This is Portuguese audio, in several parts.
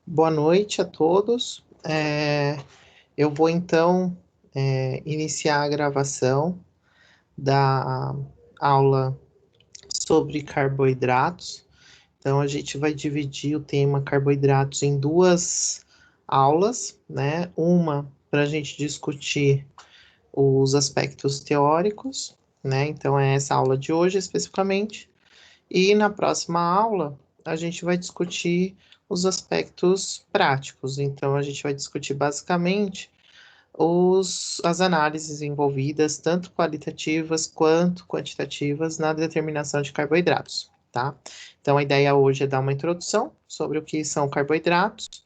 Boa noite a todos. Eu vou então iniciar a gravação da aula sobre carboidratos. Então, a gente vai dividir o tema carboidratos em duas aulas, né? Uma para a gente discutir os aspectos teóricos, né? Então, é essa aula de hoje especificamente. E na próxima aula, a gente vai discutir os aspectos práticos. Então, a gente vai discutir basicamente as análises envolvidas, tanto qualitativas quanto quantitativas, na determinação de carboidratos, tá? Então, a ideia hoje é dar uma introdução sobre o que são carboidratos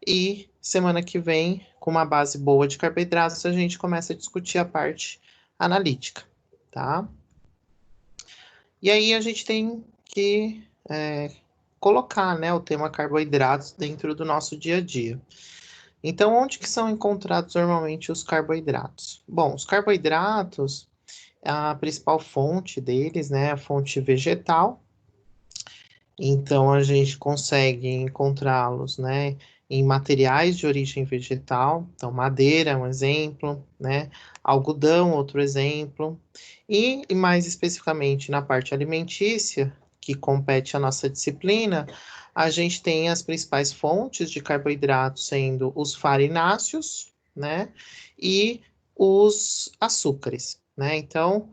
e semana que vem, com uma base boa de carboidratos, a gente começa a discutir a parte analítica, tá? E aí a gente tem que colocar, né, o tema carboidratos dentro do nosso dia a dia. Então, onde que são encontrados normalmente os carboidratos? Bom, os carboidratos, a principal fonte deles, né, é a fonte vegetal. Então, a gente consegue encontrá-los, né, em materiais de origem vegetal. Então, madeira é um exemplo, né, algodão, outro exemplo. E mais especificamente na parte alimentícia, que compete à nossa disciplina, a gente tem as principais fontes de carboidratos sendo os farináceos, né, e os açúcares, né? Então,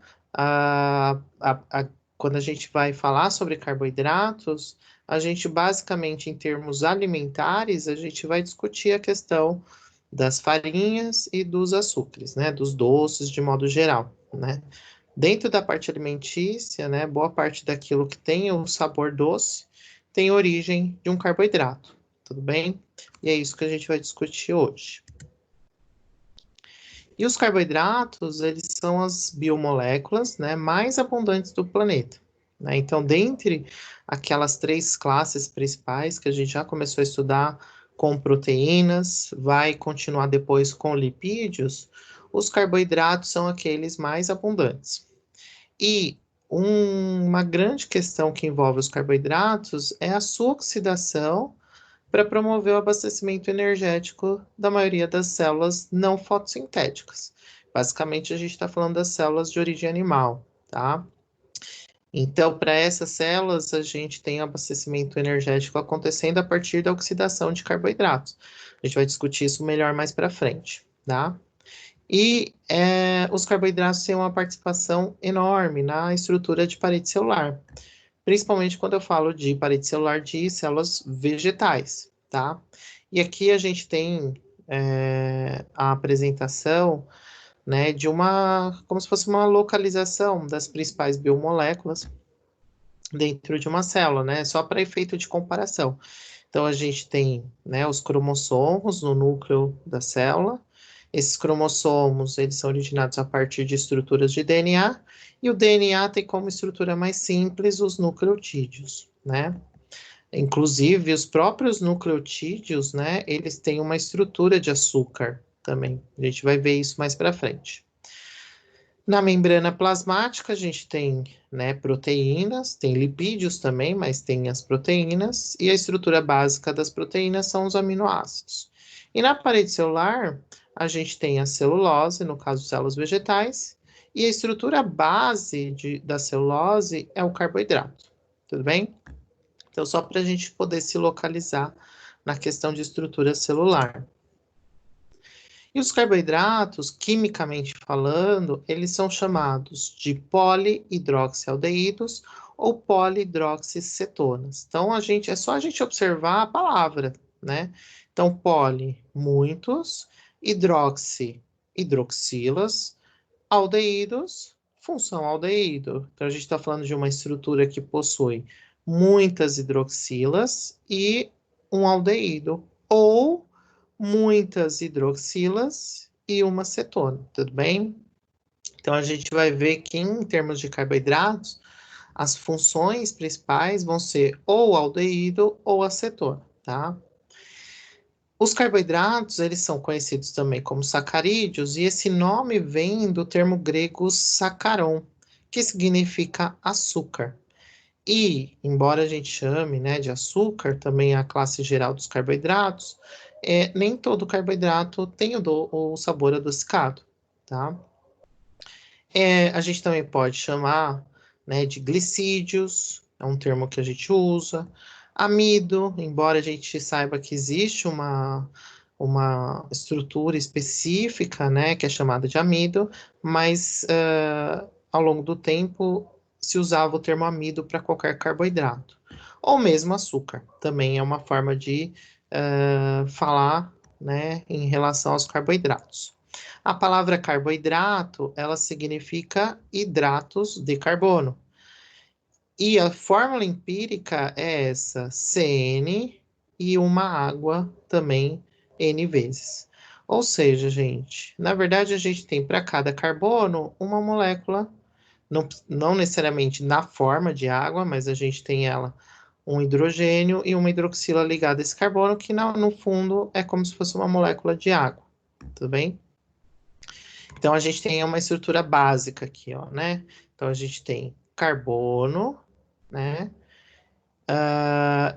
quando a gente vai falar sobre carboidratos, a gente basicamente, em termos alimentares, a gente vai discutir a questão das farinhas e dos açúcares, né? Dos doces de modo geral, né? Dentro da parte alimentícia, né, boa parte daquilo que tem o sabor doce tem origem de um carboidrato, tudo bem? E é isso que a gente vai discutir hoje. E os carboidratos, eles são as biomoléculas, né, mais abundantes do planeta, né? Então, dentre aquelas três classes principais que a gente já começou a estudar com proteínas, vai continuar depois com lipídios, os carboidratos são aqueles mais abundantes. E uma grande questão que envolve os carboidratos é a sua oxidação para promover o abastecimento energético da maioria das células não fotossintéticas. Basicamente, a gente está falando das células de origem animal, tá? Então, para essas células, a gente tem abastecimento energético acontecendo a partir da oxidação de carboidratos. A gente vai discutir isso melhor mais para frente, tá? E os carboidratos têm uma participação enorme na estrutura de parede celular, principalmente quando eu falo de parede celular de células vegetais, tá? E aqui a gente tem a apresentação, né, de como se fosse uma localização das principais biomoléculas dentro de uma célula, né? Só para efeito de comparação. Então, a gente tem, né, os cromossomos no núcleo da célula. Esses cromossomos, eles são originados a partir de estruturas de DNA, e o DNA tem como estrutura mais simples os nucleotídeos, né? Inclusive, os próprios nucleotídeos, né, eles têm uma estrutura de açúcar também. A gente vai ver isso mais para frente. Na membrana plasmática, a gente tem, né, proteínas, tem lipídios também, mas tem as proteínas, e a estrutura básica das proteínas são os aminoácidos. E na parede celular, a gente tem a celulose, no caso, células vegetais, e a estrutura base da celulose é o carboidrato, tudo bem? Então, só para a gente poder se localizar na questão de estrutura celular. E os carboidratos, quimicamente falando, eles são chamados de polihidroxialdeídos ou polihidroxicetonas. Então, é só a gente observar a palavra, né? Então, poli, muitos, hidroxi, hidroxilas, aldeídos, função aldeído. Então, a gente está falando de uma estrutura que possui muitas hidroxilas e um aldeído, ou muitas hidroxilas e uma cetona, tudo bem? Então, a gente vai ver que, em termos de carboidratos, as funções principais vão ser ou aldeído ou acetona, tá? Os carboidratos, eles são conhecidos também como sacarídeos, e esse nome vem do termo grego saccharon, que significa açúcar. E, embora a gente chame, né, de açúcar, também a classe geral dos carboidratos, nem todo carboidrato tem o sabor adocicado, tá? A gente também pode chamar, né, de glicídios, é um termo que a gente usa. Amido, embora a gente saiba que existe uma estrutura específica, né, que é chamada de amido, mas ao longo do tempo se usava o termo amido para qualquer carboidrato. Ou mesmo açúcar, também é uma forma de falar, né, em relação aos carboidratos. A palavra carboidrato, ela significa hidratos de carbono. E a fórmula empírica é essa, CN e uma água também N vezes. Ou seja, gente, na verdade a gente tem para cada carbono uma molécula, não necessariamente na forma de água, mas a gente tem ela um hidrogênio e uma hidroxila ligada a esse carbono, que no fundo é como se fosse uma molécula de água, tudo bem? Então, a gente tem uma estrutura básica aqui, ó, né? Então, a gente tem carbono, né?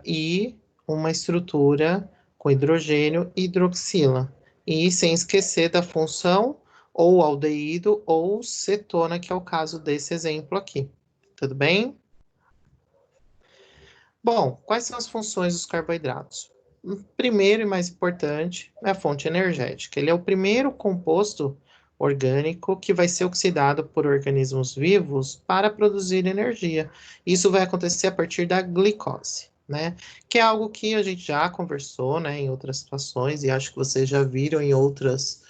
E uma estrutura com hidrogênio e hidroxila. E sem esquecer da função ou aldeído ou cetona, que é o caso desse exemplo aqui. Tudo bem? Bom, quais são as funções dos carboidratos? Primeiro e mais importante é a fonte energética. Ele é o primeiro composto orgânico que vai ser oxidado por organismos vivos para produzir energia. Isso vai acontecer a partir da glicose, né? Que é algo que a gente já conversou, né, em outras situações e acho que vocês já viram em outros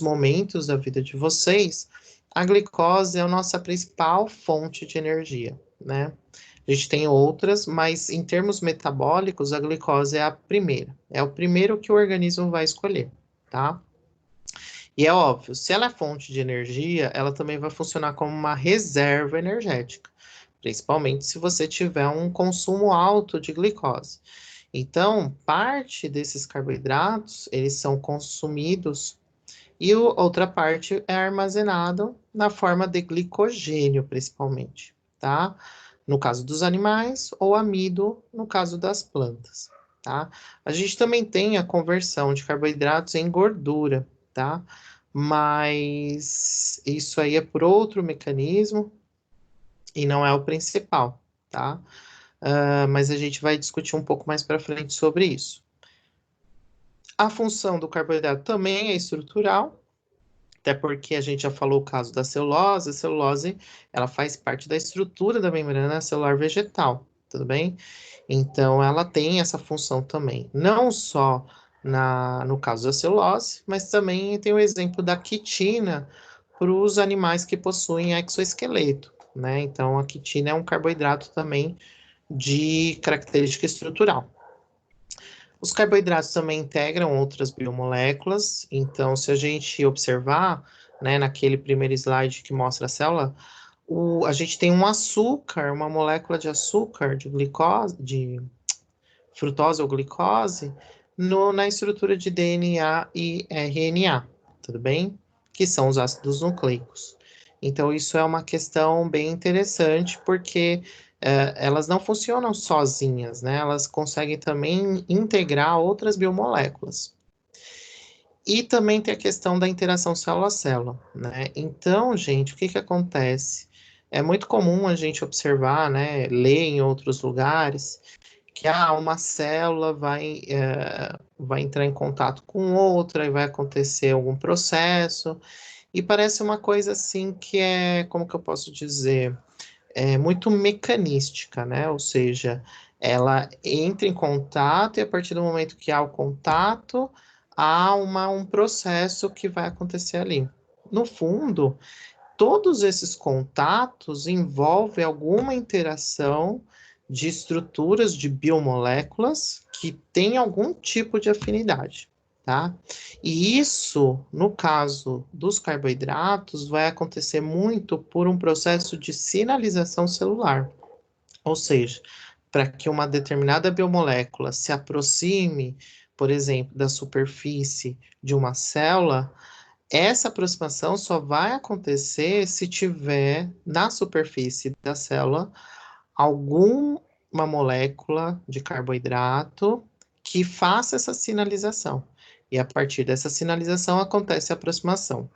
momentos da vida de vocês. A glicose é a nossa principal fonte de energia, né? A gente tem outras, mas em termos metabólicos, a glicose é a primeira. É o primeiro que o organismo vai escolher, tá? E é óbvio, se ela é fonte de energia, ela também vai funcionar como uma reserva energética, principalmente se você tiver um consumo alto de glicose. Então, parte desses carboidratos, eles são consumidos e outra parte é armazenado na forma de glicogênio, principalmente, tá? No caso dos animais, ou amido, no caso das plantas, tá? A gente também tem a conversão de carboidratos em gordura, tá? Mas isso aí é por outro mecanismo e não é o principal, tá? Mas a gente vai discutir um pouco mais para frente sobre isso. A função do carboidrato também é estrutural, até porque a gente já falou o caso da celulose. A celulose, ela faz parte da estrutura da membrana celular vegetal, tudo bem? Então, ela tem essa função também. Não só no caso da celulose, mas também tem o exemplo da quitina para os animais que possuem exoesqueleto, né? Então, a quitina é um carboidrato também de característica estrutural. Os carboidratos também integram outras biomoléculas, então, se a gente observar, né, naquele primeiro slide que mostra a célula, a gente tem um açúcar, uma molécula de açúcar, de glicose, de frutose ou glicose, na estrutura de DNA e RNA, tudo bem? Que são os ácidos nucleicos. Então, isso é uma questão bem interessante, porque elas não funcionam sozinhas, né? Elas conseguem também integrar outras biomoléculas. E também tem a questão da interação célula a célula, né? Então, gente, o que que acontece? É muito comum a gente observar, né, ler em outros lugares, que uma célula vai entrar em contato com outra e vai acontecer algum processo, e parece uma coisa assim que é, como que eu posso dizer, é muito mecanística, né? Ou seja, ela entra em contato e a partir do momento que há o contato, há um processo que vai acontecer ali. No fundo, todos esses contatos envolvem alguma interação de estruturas de biomoléculas que têm algum tipo de afinidade, tá? E isso, no caso dos carboidratos, vai acontecer muito por um processo de sinalização celular. Ou seja, para que uma determinada biomolécula se aproxime, por exemplo, da superfície de uma célula, Essa aproximação só vai acontecer se tiver na superfície da célula alguma molécula de carboidrato que faça essa sinalização. E a partir dessa sinalização acontece a aproximação.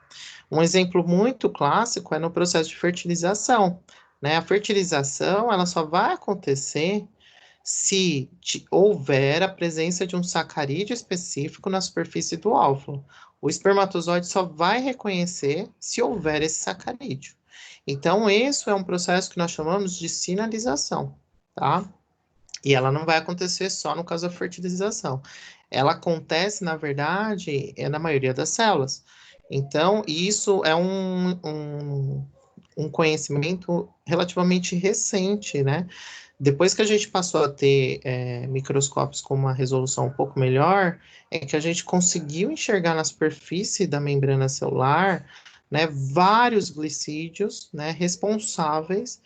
Um exemplo muito clássico é no processo de fertilização, né? A fertilização, ela só vai acontecer se houver a presença de um sacarídeo específico na superfície do óvulo. O espermatozoide só vai reconhecer se houver esse sacarídeo. Então, isso é um processo que nós chamamos de sinalização, tá? E ela não vai acontecer só no caso da fertilização. Ela acontece, na verdade, na maioria das células. Então, isso é um conhecimento relativamente recente, né? Depois que a gente passou a ter microscópios com uma resolução um pouco melhor, é que a gente conseguiu enxergar na superfície da membrana celular, né, vários glicídios, né, responsáveis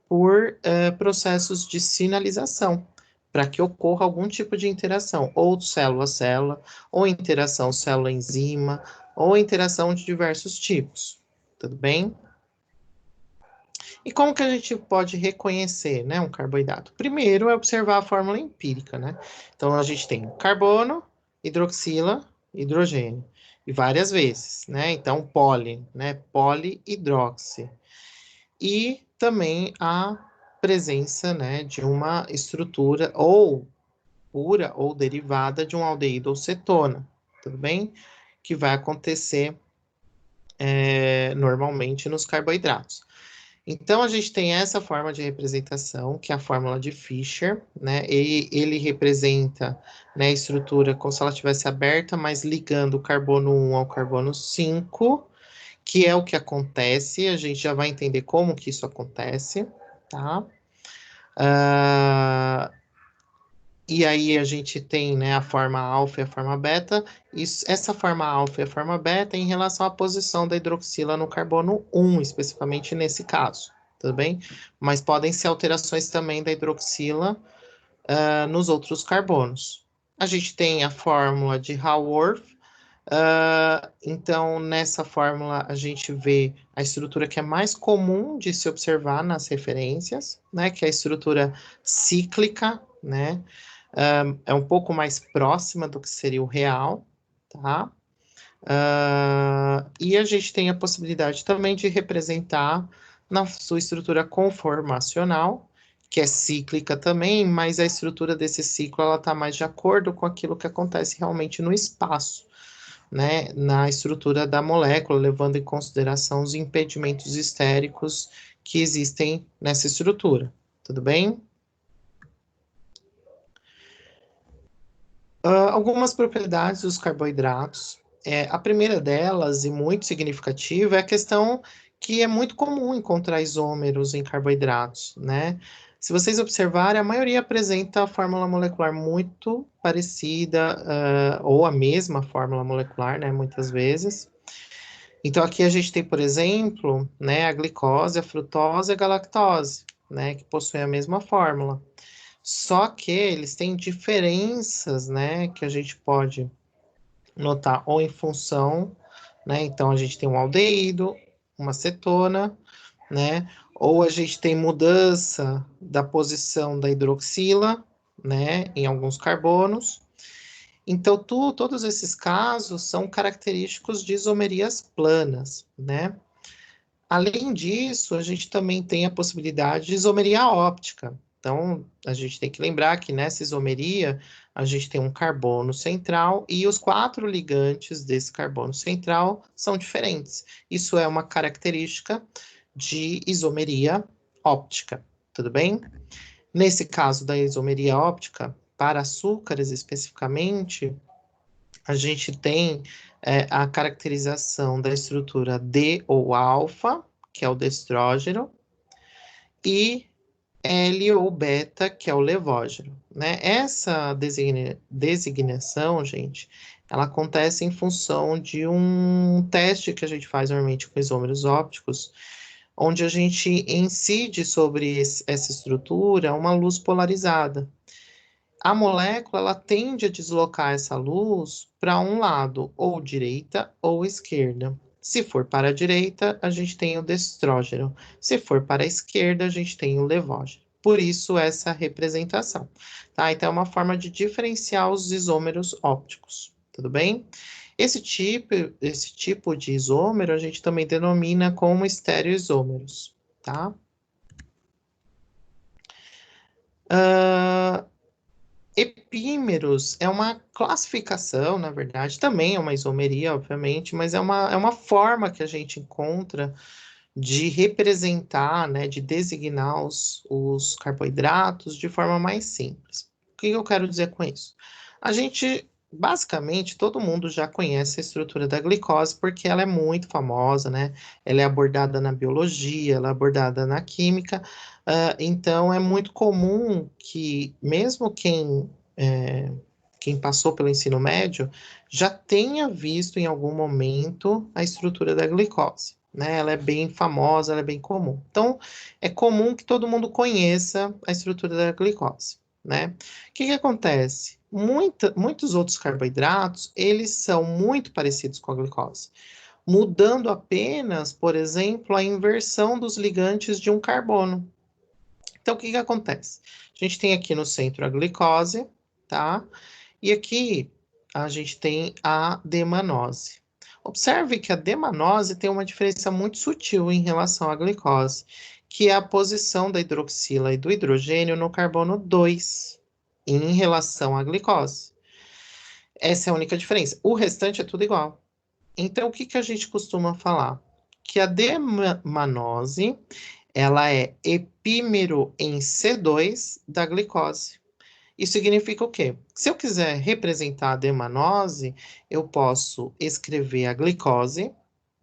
por processos de sinalização, para que ocorra algum tipo de interação, ou célula-célula, ou interação célula-enzima, ou interação de diversos tipos. Tudo bem? E como que a gente pode reconhecer, né, um carboidrato? Primeiro é observar a fórmula empírica, né? Então a gente tem carbono, hidroxila, hidrogênio, e várias vezes, né? Então poli, né? Polihidroxi. E também a presença, né, de uma estrutura ou pura ou derivada de um aldeído ou cetona, tudo bem? Que vai acontecer normalmente nos carboidratos. Então, a gente tem essa forma de representação, que é a fórmula de Fischer, né? Ele representa, né, a estrutura como se ela estivesse aberta, mas ligando o carbono 1 ao carbono 5, que é o que acontece, a gente já vai entender como que isso acontece, tá? E aí a gente tem, né, a forma alfa e a forma beta. Essa forma alfa e a forma beta é em relação à posição da hidroxila no carbono 1, especificamente nesse caso, tudo bem? Mas podem ser alterações também da hidroxila nos outros carbonos. A gente tem a fórmula de Haworth. Então, nessa fórmula, a gente vê a estrutura que é mais comum de se observar nas referências, né, que é a estrutura cíclica, né? É um pouco mais próxima do que seria o real, tá? E a gente tem a possibilidade também de representar na sua estrutura conformacional, que é cíclica também, mas a estrutura desse ciclo ela está mais de acordo com aquilo que acontece realmente no espaço, né? Na estrutura da molécula, levando em consideração os impedimentos estéricos que existem nessa estrutura. Tudo bem? Algumas propriedades dos carboidratos. A primeira delas, e muito significativa, é a questão que é muito comum encontrar isômeros em carboidratos, né? Se vocês observarem, a maioria apresenta a fórmula molecular muito parecida, ou a mesma fórmula molecular, né? Muitas vezes. Então, aqui a gente tem, por exemplo, né, a glicose, a frutose e a galactose, né? Que possuem a mesma fórmula. Só que eles têm diferenças, né, que a gente pode notar ou em função, né? Então a gente tem um aldeído, uma cetona, né? Ou a gente tem mudança da posição da hidroxila, né, em alguns carbonos. Então todos esses casos são característicos de isomerias planas, né? Além disso, a gente também tem a possibilidade de isomeria óptica. Então, a gente tem que lembrar que nessa isomeria, a gente tem um carbono central e os 4 ligantes desse carbono central são diferentes. Isso é uma característica de isomeria óptica, tudo bem? Nesse caso da isomeria óptica, para açúcares especificamente, a gente tem a caracterização da estrutura D ou alfa, que é o destrógeno, e L ou beta, que é o levógeno, né? Essa designação, gente, ela acontece em função de um teste que a gente faz normalmente com isômeros ópticos, onde a gente incide sobre essa estrutura uma luz polarizada. a molécula ela tende a deslocar essa luz para um lado, ou direita ou esquerda. Se for para a direita, a gente tem o destrógeno. Se for para a esquerda, a gente tem o levógeno. Por isso, essa representação. Tá? Então, é uma forma de diferenciar os isômeros ópticos. Tudo bem? Esse tipo de isômero a gente também denomina como estereoisômeros. Tá? Epímeros é uma classificação, na verdade, também é uma isomeria, obviamente, mas é uma forma que a gente encontra de representar, né, de designar os carboidratos de forma mais simples. O que eu quero dizer com isso? A gente, basicamente, todo mundo já conhece a estrutura da glicose porque ela é muito famosa, né? Ela é abordada na biologia, ela é abordada na química, então é muito comum que, mesmo quem passou pelo ensino médio, já tenha visto em algum momento a estrutura da glicose, né? Ela é bem famosa, ela é bem comum. Então, é comum que todo mundo conheça a estrutura da glicose, né? O que que acontece? Muitos outros carboidratos, eles são muito parecidos com a glicose, mudando apenas, por exemplo, a inversão dos ligantes de um carbono. Então, o que que acontece? A gente tem aqui no centro a glicose, tá? E aqui a gente tem a demanose. Observe que a demanose tem uma diferença muito sutil em relação à glicose, que é a posição da hidroxila e do hidrogênio no carbono 2 em relação à glicose. Essa é a única diferença. O restante é tudo igual. Então, o que que a gente costuma falar? Que a demanose, ela é epímero em C2 da glicose. Isso significa o quê? Se eu quiser representar a demanose, eu posso escrever a glicose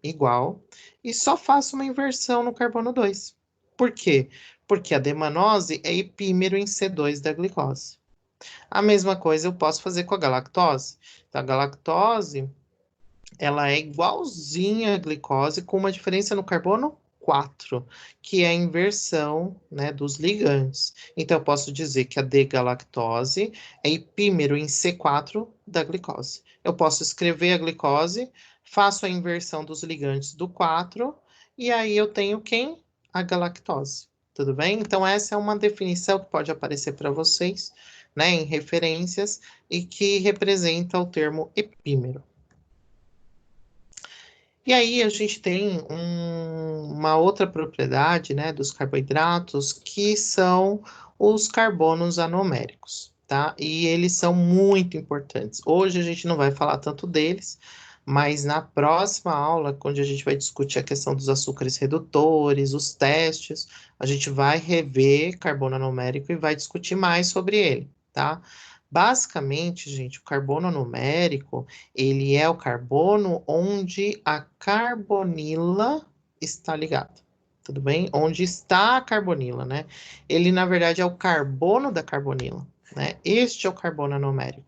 igual e só faço uma inversão no carbono 2. Por quê? Porque a demanose é epímero em C2 da glicose. A mesma coisa eu posso fazer com a galactose. Então, a galactose, ela é igualzinha à glicose, com uma diferença no carbono 4, que é a inversão, né, dos ligantes. Então, eu posso dizer que a D-galactose é epímero em C4 da glicose. Eu posso escrever a glicose, faço a inversão dos ligantes do 4, e aí eu tenho quem? A galactose. Tudo bem? Então, essa é uma definição que pode aparecer para vocês, né, em referências, e que representa o termo epímero. E aí a gente tem uma outra propriedade, né, dos carboidratos, que são os carbonos anoméricos, tá? E eles são muito importantes. Hoje a gente não vai falar tanto deles, mas na próxima aula, onde a gente vai discutir a questão dos açúcares redutores, os testes, a gente vai rever carbono anomérico e vai discutir mais sobre ele, tá? Basicamente, gente, o carbono numérico, ele é o carbono onde a carbonila está ligada. Tudo bem? Onde está a carbonila, né? Ele, na verdade, é o carbono da carbonila, né? Este é o carbono numérico.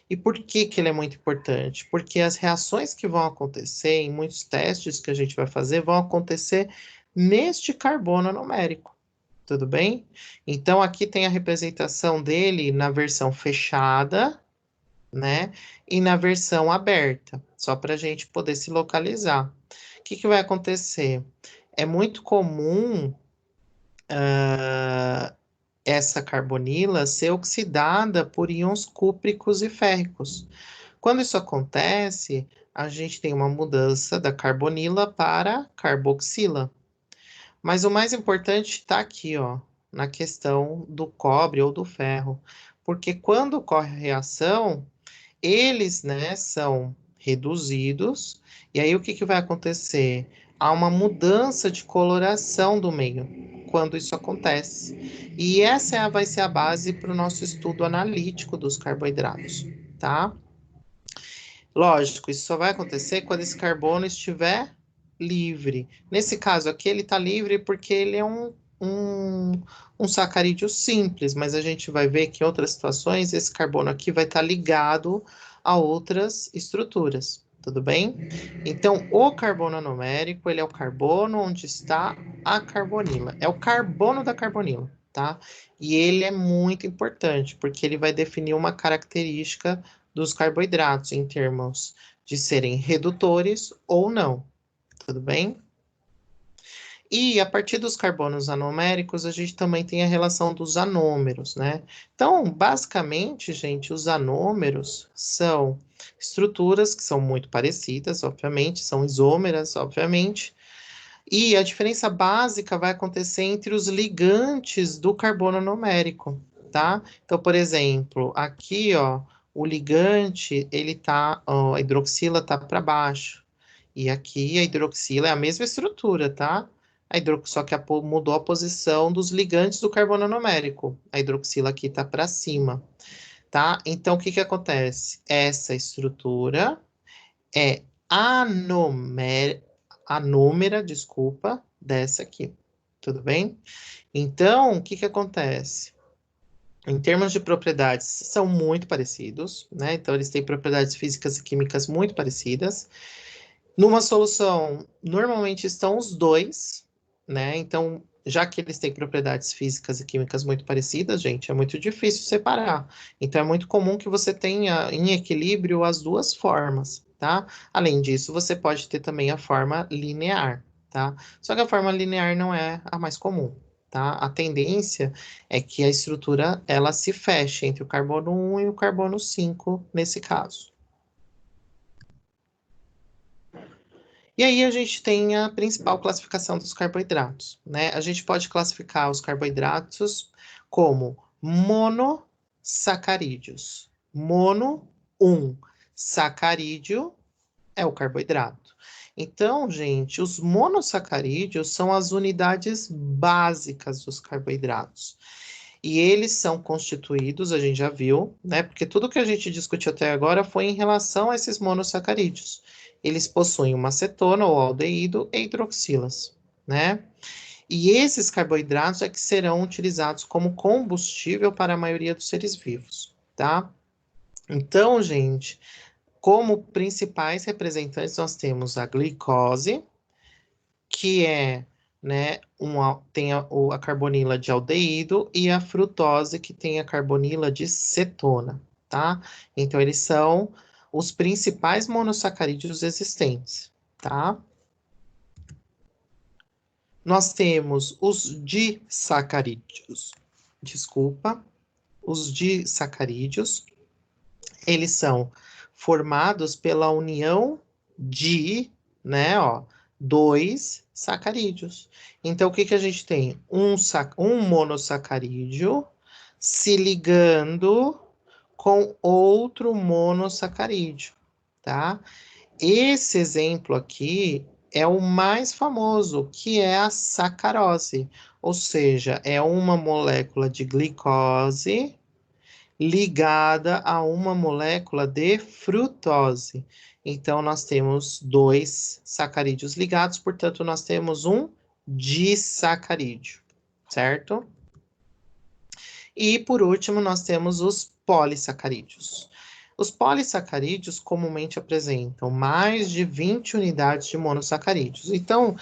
E por que que ele é muito importante? Porque as reações que vão acontecer em muitos testes que a gente vai fazer vão acontecer neste carbono numérico. Tudo bem? Então, aqui tem a representação dele na versão fechada, né? E na versão aberta, só para a gente poder se localizar. O que que vai acontecer? É muito comum essa carbonila ser oxidada por íons cúpricos e férricos. Quando isso acontece, a gente tem uma mudança da carbonila para carboxila. Mas o mais importante está aqui, ó, na questão do cobre ou do ferro, porque quando ocorre a reação, eles, né, são reduzidos, e aí o que que vai acontecer? Há uma mudança de coloração do meio quando isso acontece. E vai ser a base para o nosso estudo analítico dos carboidratos, tá? Lógico, isso só vai acontecer quando esse carbono estiver livre. Nesse caso aqui, ele está livre porque ele é um sacarídeo simples, mas a gente vai ver que em outras situações esse carbono aqui vai estar ligado a outras estruturas, tudo bem? Então, o carbono anomérico, ele é o carbono onde está a carbonila. É o carbono da carbonila, tá? E ele é muito importante, porque ele vai definir uma característica dos carboidratos em termos de serem redutores ou não, tudo bem? E a partir dos carbonos anoméricos, a gente também tem a relação dos anômeros, né? Então, basicamente, gente, os anômeros são estruturas que são muito parecidas, obviamente, são isômeras, obviamente, e a diferença básica vai acontecer entre os ligantes do carbono anomérico, tá? Então, por exemplo, aqui, ó, o ligante, ele tá, ó, a hidroxila tá para baixo. E aqui a hidroxila é a mesma estrutura, tá? Só que mudou a posição dos ligantes do carbono anomérico. A hidroxila aqui tá para cima, tá? Então, o que que acontece? Essa estrutura é anômera, desculpa, dessa aqui. Tudo bem? Então, o que que acontece? Em termos de propriedades, são muito parecidos, né? Então, eles têm propriedades físicas e químicas muito parecidas. Numa solução, normalmente estão os dois, né? Então, já que eles têm propriedades físicas e químicas muito parecidas, gente, é muito difícil separar. Então, é muito comum que você tenha em equilíbrio as duas formas, tá? Além disso, você pode ter também a forma linear, tá? Só que a forma linear não é a mais comum, tá? A tendência é que a estrutura ela se feche entre o carbono 1 e o carbono 5 nesse caso. E aí a gente tem a principal classificação dos carboidratos, né? A gente pode classificar os carboidratos como monossacarídeos. Mono, um. Sacarídeo é o carboidrato. Então, gente, os monossacarídeos são as unidades básicas dos carboidratos. E eles são constituídos, a gente já viu, né? Porque tudo que a gente discutiu até agora foi em relação a esses monossacarídeos. Eles possuem uma cetona ou aldeído e hidroxilas, né? E esses carboidratos é que serão utilizados como combustível para a maioria dos seres vivos, tá? Então, gente, como principais representantes, nós temos a glicose, que é, né, tem a carbonila de aldeído e a frutose, que tem a carbonila de cetona, tá? Então, eles são os principais monossacarídeos existentes, tá? Nós temos os disacarídeos, desculpa, os disacarídeos, eles são formados pela união de, né, ó, dois sacarídeos. Então, o que que a gente tem? Um monossacarídeo se ligando com outro monossacarídeo, tá? Esse exemplo aqui é o mais famoso, que é a sacarose, ou seja, é uma molécula de glicose ligada a uma molécula de frutose. Então, nós temos dois sacarídeos ligados, portanto, nós temos um disacarídeo, certo? E, por último, nós temos os polissacarídeos. Os polissacarídeos comumente apresentam mais de 20 unidades de monossacarídeos. Então,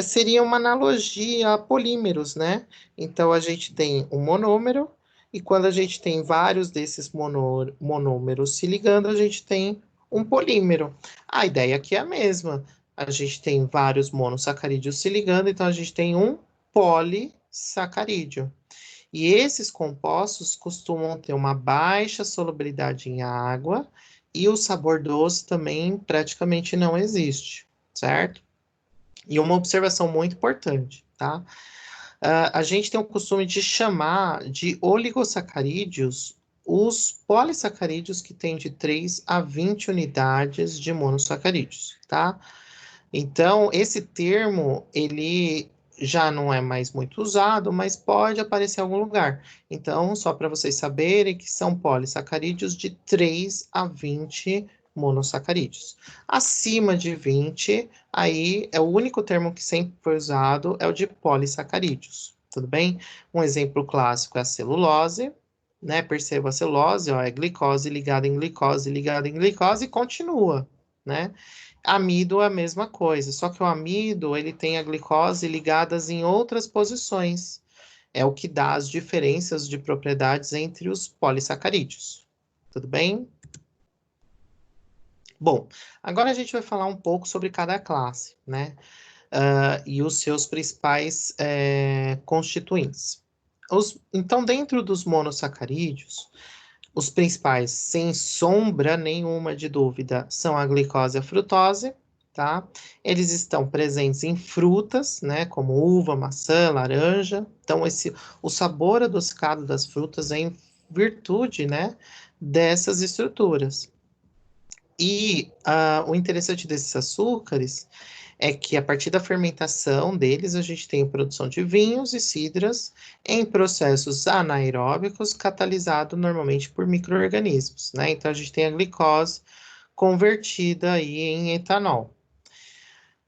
seria uma analogia a polímeros, né? Então, a gente tem um monômero, e quando a gente tem vários desses monômeros se ligando, a gente tem um polímero. A ideia aqui é a mesma. A gente tem vários monossacarídeos se ligando, então a gente tem um polissacarídeo. E esses compostos costumam ter uma baixa solubilidade em água e o sabor doce também praticamente não existe, certo? E uma observação muito importante, tá? A gente tem o costume de chamar de oligosacarídeos os polissacarídeos que têm de 3 a 20 unidades de monossacarídeos, tá? Então, esse termo, ele já não é mais muito usado, mas pode aparecer em algum lugar. Então, só para vocês saberem que são polissacarídeos de 3 a 20 monossacarídeos. Acima de 20, aí é o único termo que sempre foi usado, é o de polissacarídeos, tudo bem? Um exemplo clássico é a celulose, né? Perceba a celulose, ó, é glicose ligada em glicose, ligada em glicose e continua, né? Amido é a mesma coisa, só que o amido ele tem a glicose ligadas em outras posições. é o que dá as diferenças de propriedades entre os polissacarídeos. Tudo bem? Bom, agora a gente vai falar um pouco sobre cada classe, né? E os seus principais constituintes. Então, dentro dos monossacarídeos, os principais, sem sombra nenhuma de dúvida, são a glicose e a frutose, tá? Eles estão presentes em frutas, né, como uva, maçã, laranja. Então, o sabor adocicado das frutas é em virtude, né, dessas estruturas. E o interessante desses açúcares é que a partir da fermentação deles, a gente tem a produção de vinhos e cidras em processos anaeróbicos, catalisado normalmente por micro-organismos, né? Então, a gente tem a glicose convertida aí em etanol.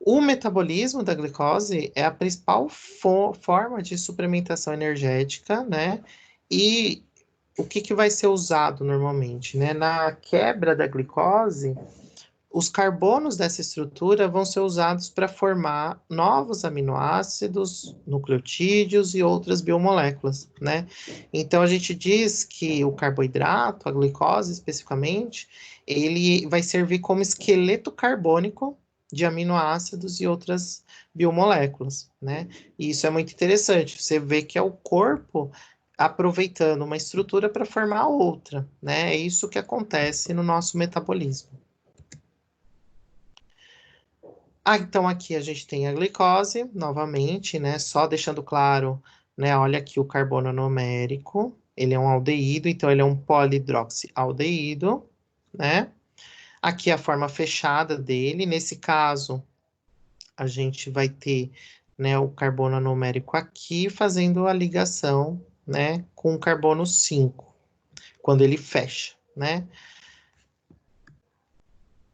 O metabolismo da glicose é a principal forma de suplementação energética, né? E o que vai ser usado normalmente, né? Na quebra da glicose, os carbonos dessa estrutura vão ser usados para formar novos aminoácidos, nucleotídeos e outras biomoléculas, né? Então a gente diz que o carboidrato, a glicose especificamente, ele vai servir como esqueleto carbônico de aminoácidos e outras biomoléculas, né? E isso é muito interessante. Você vê que é o corpo aproveitando uma estrutura para formar outra, né? É isso que acontece no nosso metabolismo. Então aqui a gente tem a glicose, novamente, né? Só deixando claro, né? Olha aqui o carbono numérico. Ele é um aldeído, então ele é um polidroxialdeído, né? Aqui a forma fechada dele. Nesse caso, a gente vai ter, né, o carbono numérico aqui fazendo a ligação, né, com o carbono 5, quando ele fecha, né?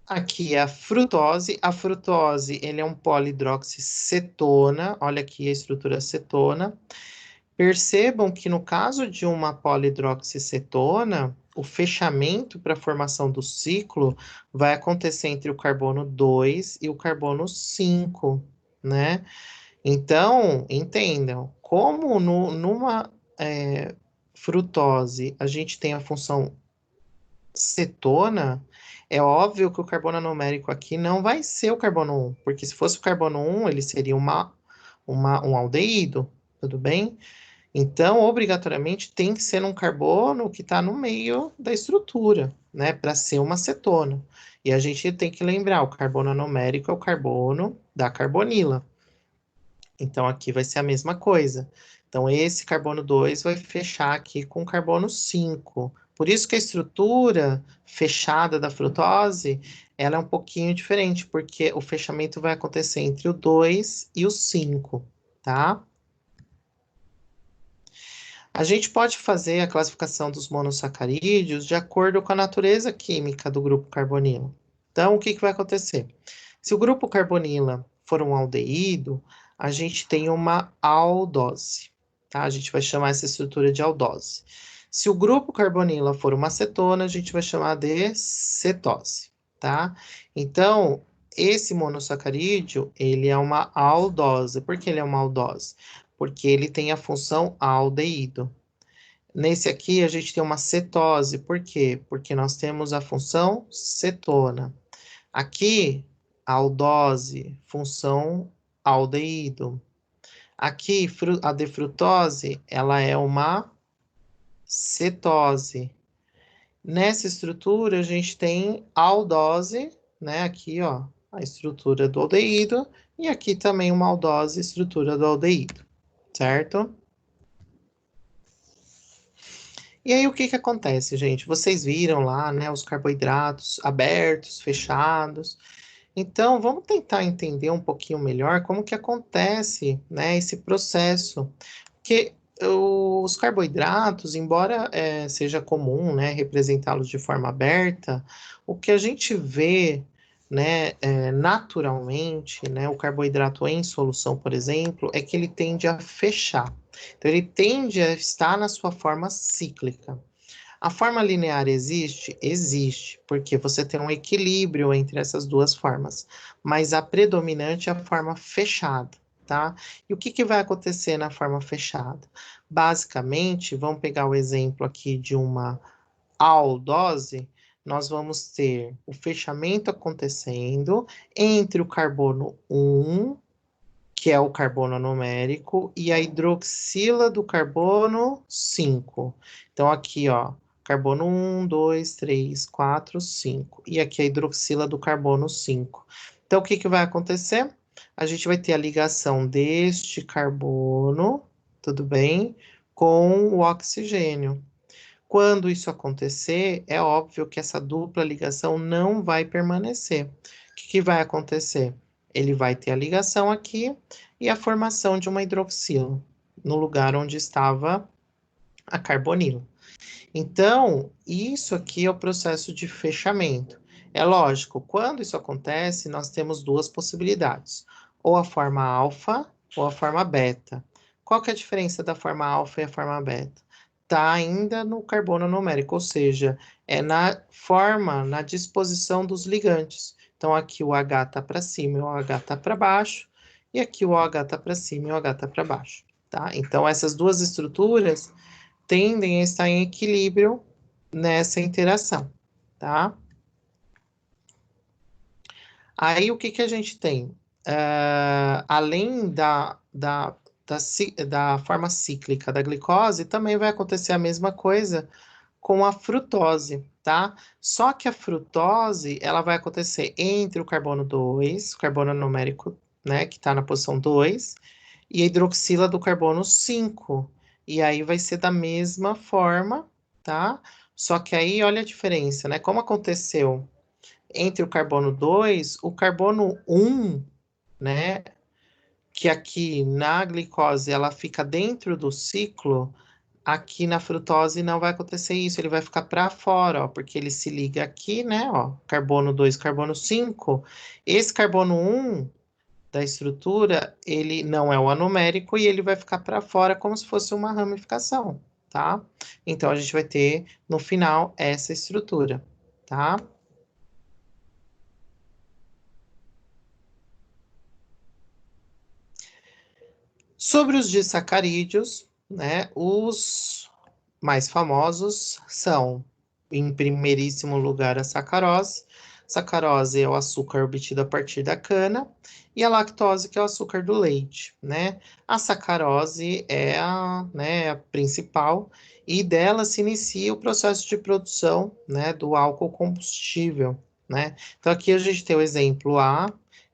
Aqui é a frutose. A frutose, ele é um polidroxicetona. Olha aqui a estrutura cetona. Percebam que no caso de uma polidroxicetona, o fechamento para a formação do ciclo vai acontecer entre o carbono 2 e o carbono 5, né? Então, entendam, como numa frutose a gente tem a função cetona, é óbvio que o carbono numérico aqui não vai ser o carbono 1, porque se fosse o carbono 1, ele seria um aldeído, tudo bem? Então, obrigatoriamente, tem que ser um carbono que está no meio da estrutura, né, para ser uma cetona. E a gente tem que lembrar, o carbono numérico é o carbono da carbonila. Então, aqui vai ser a mesma coisa. Então, esse carbono 2 vai fechar aqui com carbono 5. Por isso que a estrutura fechada da frutose, ela é um pouquinho diferente, porque o fechamento vai acontecer entre o 2 e o 5, tá? A gente pode fazer a classificação dos monossacarídeos de acordo com a natureza química do grupo carbonila. Então, o que vai acontecer? Se o grupo carbonila for um aldeído, a gente tem uma aldose, tá? A gente vai chamar essa estrutura de aldose. Se o grupo carbonila for uma cetona, a gente vai chamar de cetose, tá? Então, esse monossacarídeo, ele é uma aldose. Por que ele é uma aldose? Porque ele tem a função aldeído. Nesse aqui, a gente tem uma cetose. Por quê? Porque nós temos a função cetona. Aqui, aldose, função aldeído. Aqui, a defrutose, ela é uma cetose. Nessa estrutura, a gente tem aldose, né? Aqui, ó, a estrutura do aldeído. E aqui também uma aldose, estrutura do aldeído, certo? E aí, o que acontece, gente? Vocês viram lá, né, os carboidratos abertos, fechados. Então, vamos tentar entender um pouquinho melhor como que acontece, né, esse processo. Porque os carboidratos, embora seja comum, né, representá-los de forma aberta, o que a gente vê, né, naturalmente, né, o carboidrato em solução, por exemplo, é que ele tende a fechar. Então, ele tende a estar na sua forma cíclica. A forma linear existe? Existe, porque você tem um equilíbrio entre essas duas formas, mas a predominante é a forma fechada, tá? E o que vai acontecer na forma fechada? Basicamente, vamos pegar o exemplo aqui de uma aldose, nós vamos ter o fechamento acontecendo entre o carbono 1, que é o carbono numérico, e a hidroxila do carbono 5. Então, aqui, ó, carbono 1, 2, 3, 4, 5. E aqui a hidroxila do carbono 5. Então, o que que vai acontecer? A gente vai ter a ligação deste carbono, tudo bem, com o oxigênio. Quando isso acontecer, é óbvio que essa dupla ligação não vai permanecer. O que que vai acontecer? Ele vai ter a ligação aqui e a formação de uma hidroxila no lugar onde estava a carbonila. Então, isso aqui é o processo de fechamento. É lógico, quando isso acontece, nós temos duas possibilidades: ou a forma alfa ou a forma beta. Qual que é a diferença da forma alfa e a forma beta? Está ainda no carbono numérico, ou seja, é na forma, na disposição dos ligantes. Então, aqui o H está para cima e o H está para baixo, e aqui o OH está para cima e o OH está para baixo. Tá? Então, essas duas estruturas tendem a estar em equilíbrio nessa interação, tá? Aí, o que que a gente tem? Além da forma cíclica da glicose, também vai acontecer a mesma coisa com a frutose, tá? Só que a frutose, ela vai acontecer entre o carbono 2, o carbono numérico, né, que está na posição 2, e a hidroxila do carbono 5. E aí vai ser da mesma forma, tá? Só que aí, olha a diferença, né? Como aconteceu entre o carbono 2, o carbono 1, né? Que aqui na glicose ela fica dentro do ciclo, aqui na frutose não vai acontecer isso, ele vai ficar para fora, ó, porque ele se liga aqui, né? Ó, carbono 2, carbono 5. Esse carbono 1 da estrutura, ele não é o anumérico e ele vai ficar para fora como se fosse uma ramificação, tá? Então, a gente vai ter, no final, essa estrutura, tá? Sobre os disacarídeos, né, os mais famosos são, em primeiríssimo lugar, a sacarose. Sacarose é o açúcar obtido a partir da cana, e a lactose, que é o açúcar do leite, né? A sacarose é a principal, e dela se inicia o processo de produção, né, do álcool combustível, né? Então, aqui a gente tem o exemplo A,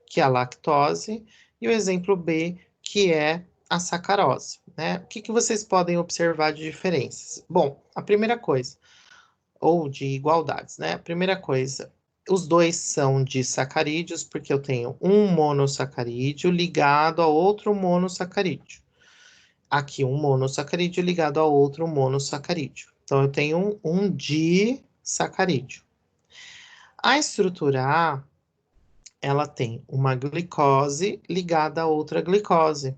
que é a lactose, e o exemplo B, que é a sacarose, né? O que que vocês podem observar de diferenças? Bom, a primeira coisa, ou de igualdades, né? A primeira coisa, os dois são disacarídeos, porque eu tenho um monossacarídeo ligado a outro monossacarídeo. Aqui, um monossacarídeo ligado a outro monossacarídeo. Então, eu tenho um disacarídeo. A estrutura A, ela tem uma glicose ligada a outra glicose.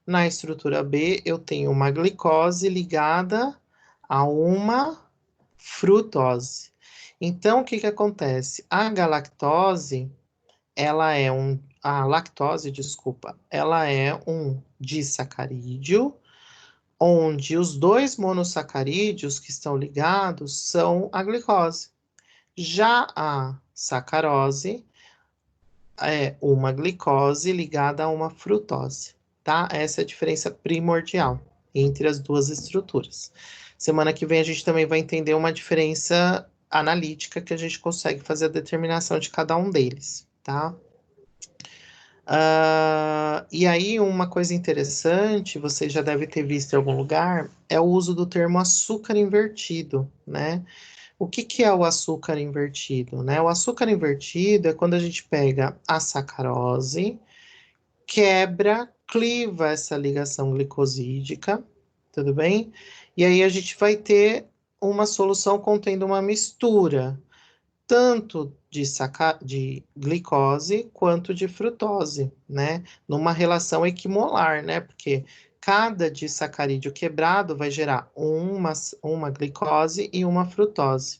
Na estrutura B, eu tenho uma glicose ligada a uma frutose. Então, o que que acontece? A lactose, desculpa, ela é um disacarídeo, onde os dois monossacarídeos que estão ligados são a glicose. Já a sacarose é uma glicose ligada a uma frutose, tá? Essa é a diferença primordial entre as duas estruturas. Semana que vem a gente também vai entender uma diferença analítica que a gente consegue fazer a determinação de cada um deles, tá? E aí, uma coisa interessante, você já deve ter visto em algum lugar, é o uso do termo açúcar invertido, né? O que que é o açúcar invertido, né? O açúcar invertido é quando a gente pega a sacarose, quebra, cliva essa ligação glicosídica, tudo bem? E aí a gente vai ter uma solução contendo uma mistura, tanto de glicose quanto de frutose, né? Numa relação equimolar, né? Porque cada disacarídeo quebrado vai gerar uma glicose e uma frutose.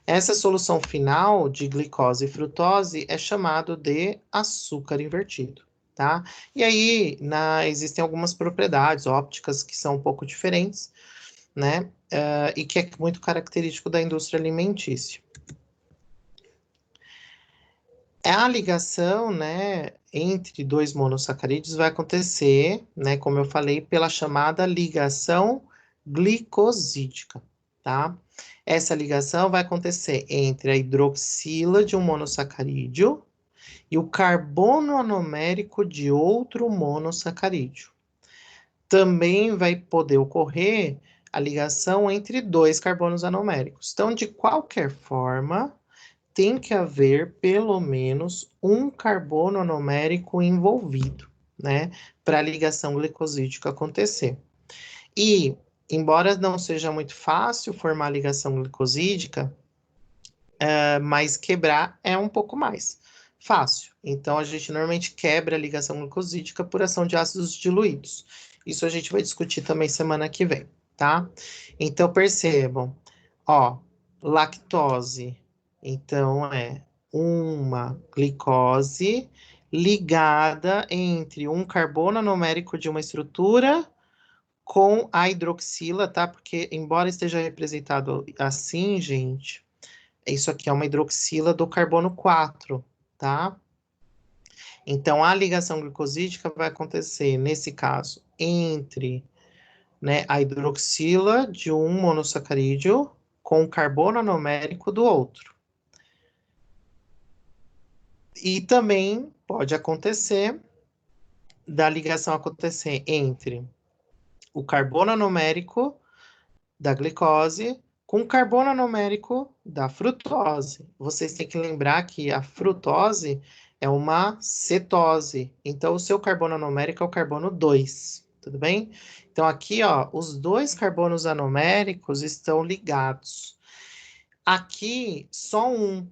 Essa solução final de glicose e frutose é chamado de açúcar invertido, tá? E aí, existem algumas propriedades ópticas que são um pouco diferentes, né? E que é muito característico da indústria alimentícia. A ligação, né, entre dois monossacarídeos vai acontecer, né, como eu falei, pela chamada ligação glicosídica, tá? Essa ligação vai acontecer entre a hidroxila de um monossacarídeo e o carbono anomérico de outro monossacarídeo. Também vai poder ocorrer a ligação entre dois carbonos anoméricos. Então, de qualquer forma, tem que haver pelo menos um carbono anomérico envolvido, né, para a ligação glicosídica acontecer. E, embora não seja muito fácil formar a ligação glicosídica, mas quebrar é um pouco mais fácil. Então, a gente normalmente quebra a ligação glicosídica por ação de ácidos diluídos. Isso a gente vai discutir também semana que vem, tá? Então, percebam, ó, lactose, então é uma glicose ligada entre um carbono anomérico de uma estrutura com a hidroxila, tá? Porque, embora esteja representado assim, gente, isso aqui é uma hidroxila do carbono 4, tá? Então, a ligação glicosídica vai acontecer, nesse caso, entre, né, a hidroxila de um monossacarídeo com o carbono anomérico do outro. E também pode acontecer da ligação acontecer entre o carbono anomérico da glicose com o carbono anomérico da frutose. Vocês têm que lembrar que a frutose é uma cetose. Então, o seu carbono anomérico é o carbono 2, tudo bem? Então, aqui, ó, os dois carbonos anoméricos estão ligados. Aqui, só um.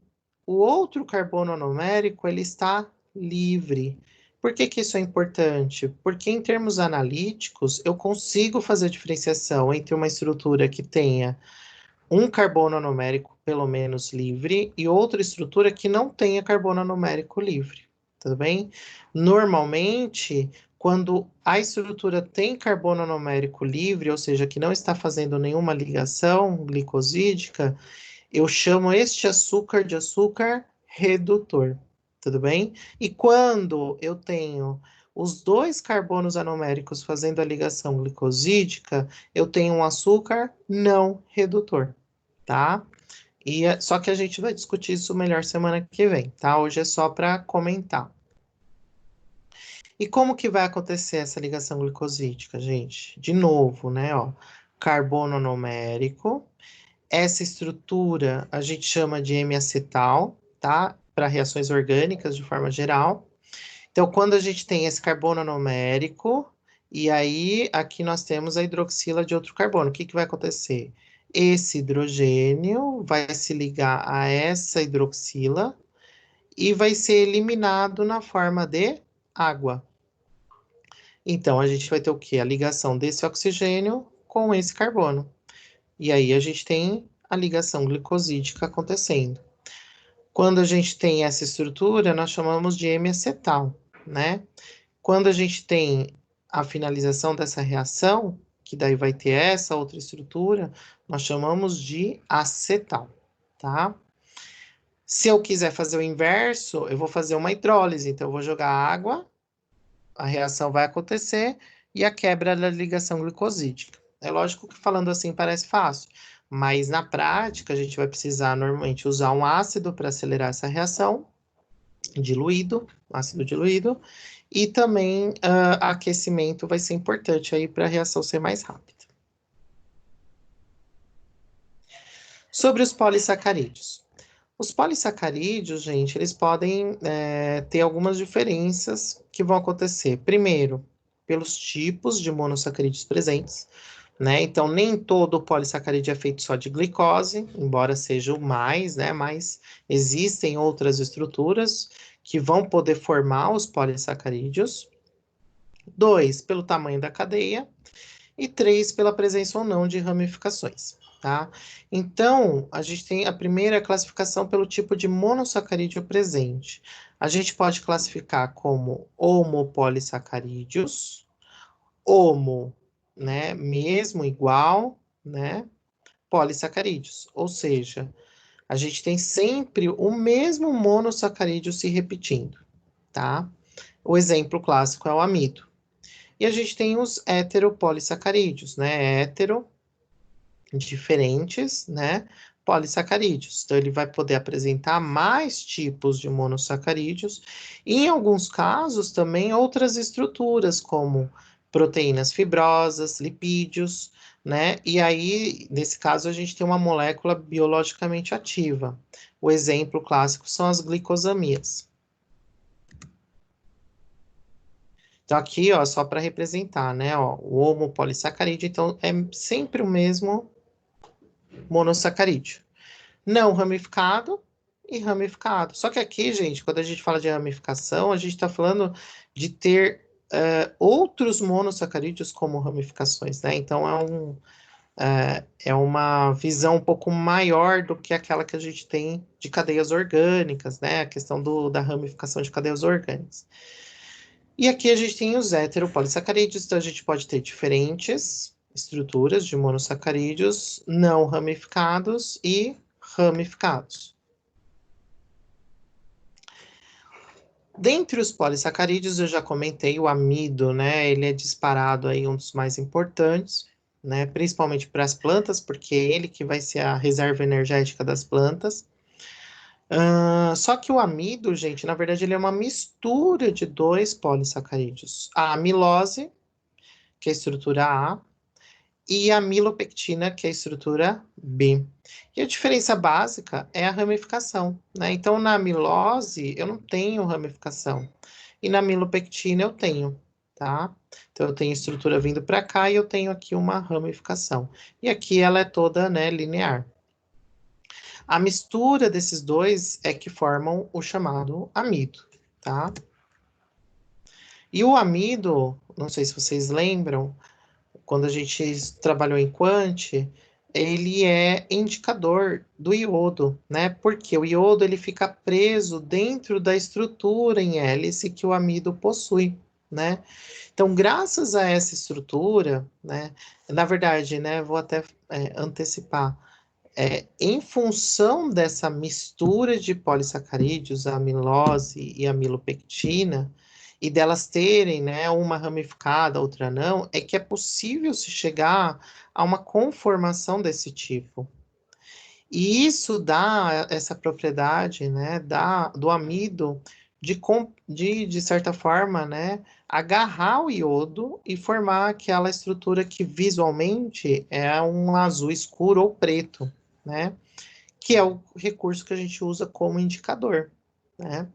O outro carbono anomérico, ele está livre. Por que que isso é importante? Porque em termos analíticos, eu consigo fazer diferenciação entre uma estrutura que tenha um carbono anomérico, pelo menos, livre, e outra estrutura que não tenha carbono anomérico livre, tudo bem? Normalmente, quando a estrutura tem carbono anomérico livre, ou seja, que não está fazendo nenhuma ligação glicosídica, eu chamo este açúcar de açúcar redutor, tudo bem? E quando eu tenho os dois carbonos anoméricos fazendo a ligação glicosídica, eu tenho um açúcar não redutor, tá? Só que a gente vai discutir isso melhor semana que vem, tá? Hoje é só para comentar. E como que vai acontecer essa ligação glicosídica, gente? De novo, né, ó, carbono anomérico. Essa estrutura a gente chama de M-acetal, tá? Para reações orgânicas de forma geral. Então, quando a gente tem esse carbono anomérico, e aí aqui nós temos a hidroxila de outro carbono, o que que vai acontecer? Esse hidrogênio vai se ligar a essa hidroxila e vai ser eliminado na forma de água. Então, a gente vai ter o quê? A ligação desse oxigênio com esse carbono. E aí a gente tem a ligação glicosídica acontecendo. Quando a gente tem essa estrutura, nós chamamos de M-acetal, né? Quando a gente tem a finalização dessa reação, que daí vai ter essa outra estrutura, nós chamamos de acetal, tá? Se eu quiser fazer o inverso, eu vou fazer uma hidrólise, então eu vou jogar água, a reação vai acontecer e a quebra da ligação glicosídica. É lógico que falando assim parece fácil, mas na prática a gente vai precisar normalmente usar um ácido para acelerar essa reação, diluído, ácido diluído, e também aquecimento vai ser importante aí para a reação ser mais rápida. Sobre os polissacarídeos. Os polissacarídeos, gente, eles podem ter algumas diferenças que vão acontecer. Primeiro, pelos tipos de monossacarídeos presentes, né? Então, nem todo polissacarídeo é feito só de glicose, embora seja o mais, né? Mas existem outras estruturas que vão poder formar os polissacarídeos. 2, pelo tamanho da cadeia. E 3, pela presença ou não de ramificações. tá? Então, a gente tem a primeira classificação pelo tipo de monossacarídeo presente. A gente pode classificar como homopolissacarídeos, homo, né, mesmo, igual, né, polissacarídeos. Ou seja, a gente tem sempre o mesmo monossacarídeo se repetindo, tá? O exemplo clássico é o amido. E a gente tem os heteropolissacarídeos, né? Hetero, diferentes, né? Polissacarídeos. Então, ele vai poder apresentar mais tipos de monossacarídeos, e em alguns casos também outras estruturas, como proteínas fibrosas, lipídios, né? E aí, nesse caso, a gente tem uma molécula biologicamente ativa. O exemplo clássico são as glicosamias. Então, aqui, ó, só para representar, né? Ó, o homopolissacarídeo, então, é sempre o mesmo monossacarídeo. Não ramificado e ramificado. Só que aqui, gente, quando a gente fala de ramificação, a gente está falando de ter outros monossacarídeos como ramificações, né? Então, é uma visão um pouco maior do que aquela que a gente tem de cadeias orgânicas, né? A questão da ramificação de cadeias orgânicas. E aqui a gente tem os heteropolissacarídeos, então a gente pode ter diferentes estruturas de monossacarídeos não ramificados e ramificados. Dentre os polissacarídeos, eu já comentei o amido, né? Ele é disparado aí um dos mais importantes, né? Principalmente para as plantas, porque é ele que vai ser a reserva energética das plantas. Só que o amido, gente, na verdade, ele é uma mistura de dois polissacarídeos. A amilose, que é a estrutura A, e a milopectina, que é a estrutura B. E a diferença básica é a ramificação, né? Então, na amilose, eu não tenho ramificação. E na milopectina, eu tenho, tá? Então, eu tenho estrutura vindo para cá e eu tenho aqui uma ramificação. E aqui ela é toda, né, linear. A mistura desses dois é que formam o chamado amido, tá? E o amido, não sei se vocês lembram, quando a gente trabalhou em Quant, ele é indicador do iodo, né? Porque o iodo ele fica preso dentro da estrutura em hélice que o amido possui, né? Então, graças a essa estrutura, né? Na verdade, né? Vou até antecipar. Em função dessa mistura de polissacarídeos, a amilose e a amilopectina, e delas terem, né, uma ramificada, outra não, é que é possível se chegar a uma conformação desse tipo. E isso dá essa propriedade, né, do amido de certa forma, né, agarrar o iodo e formar aquela estrutura que visualmente é um azul escuro ou preto, né, que é o recurso que a gente usa como indicador, né.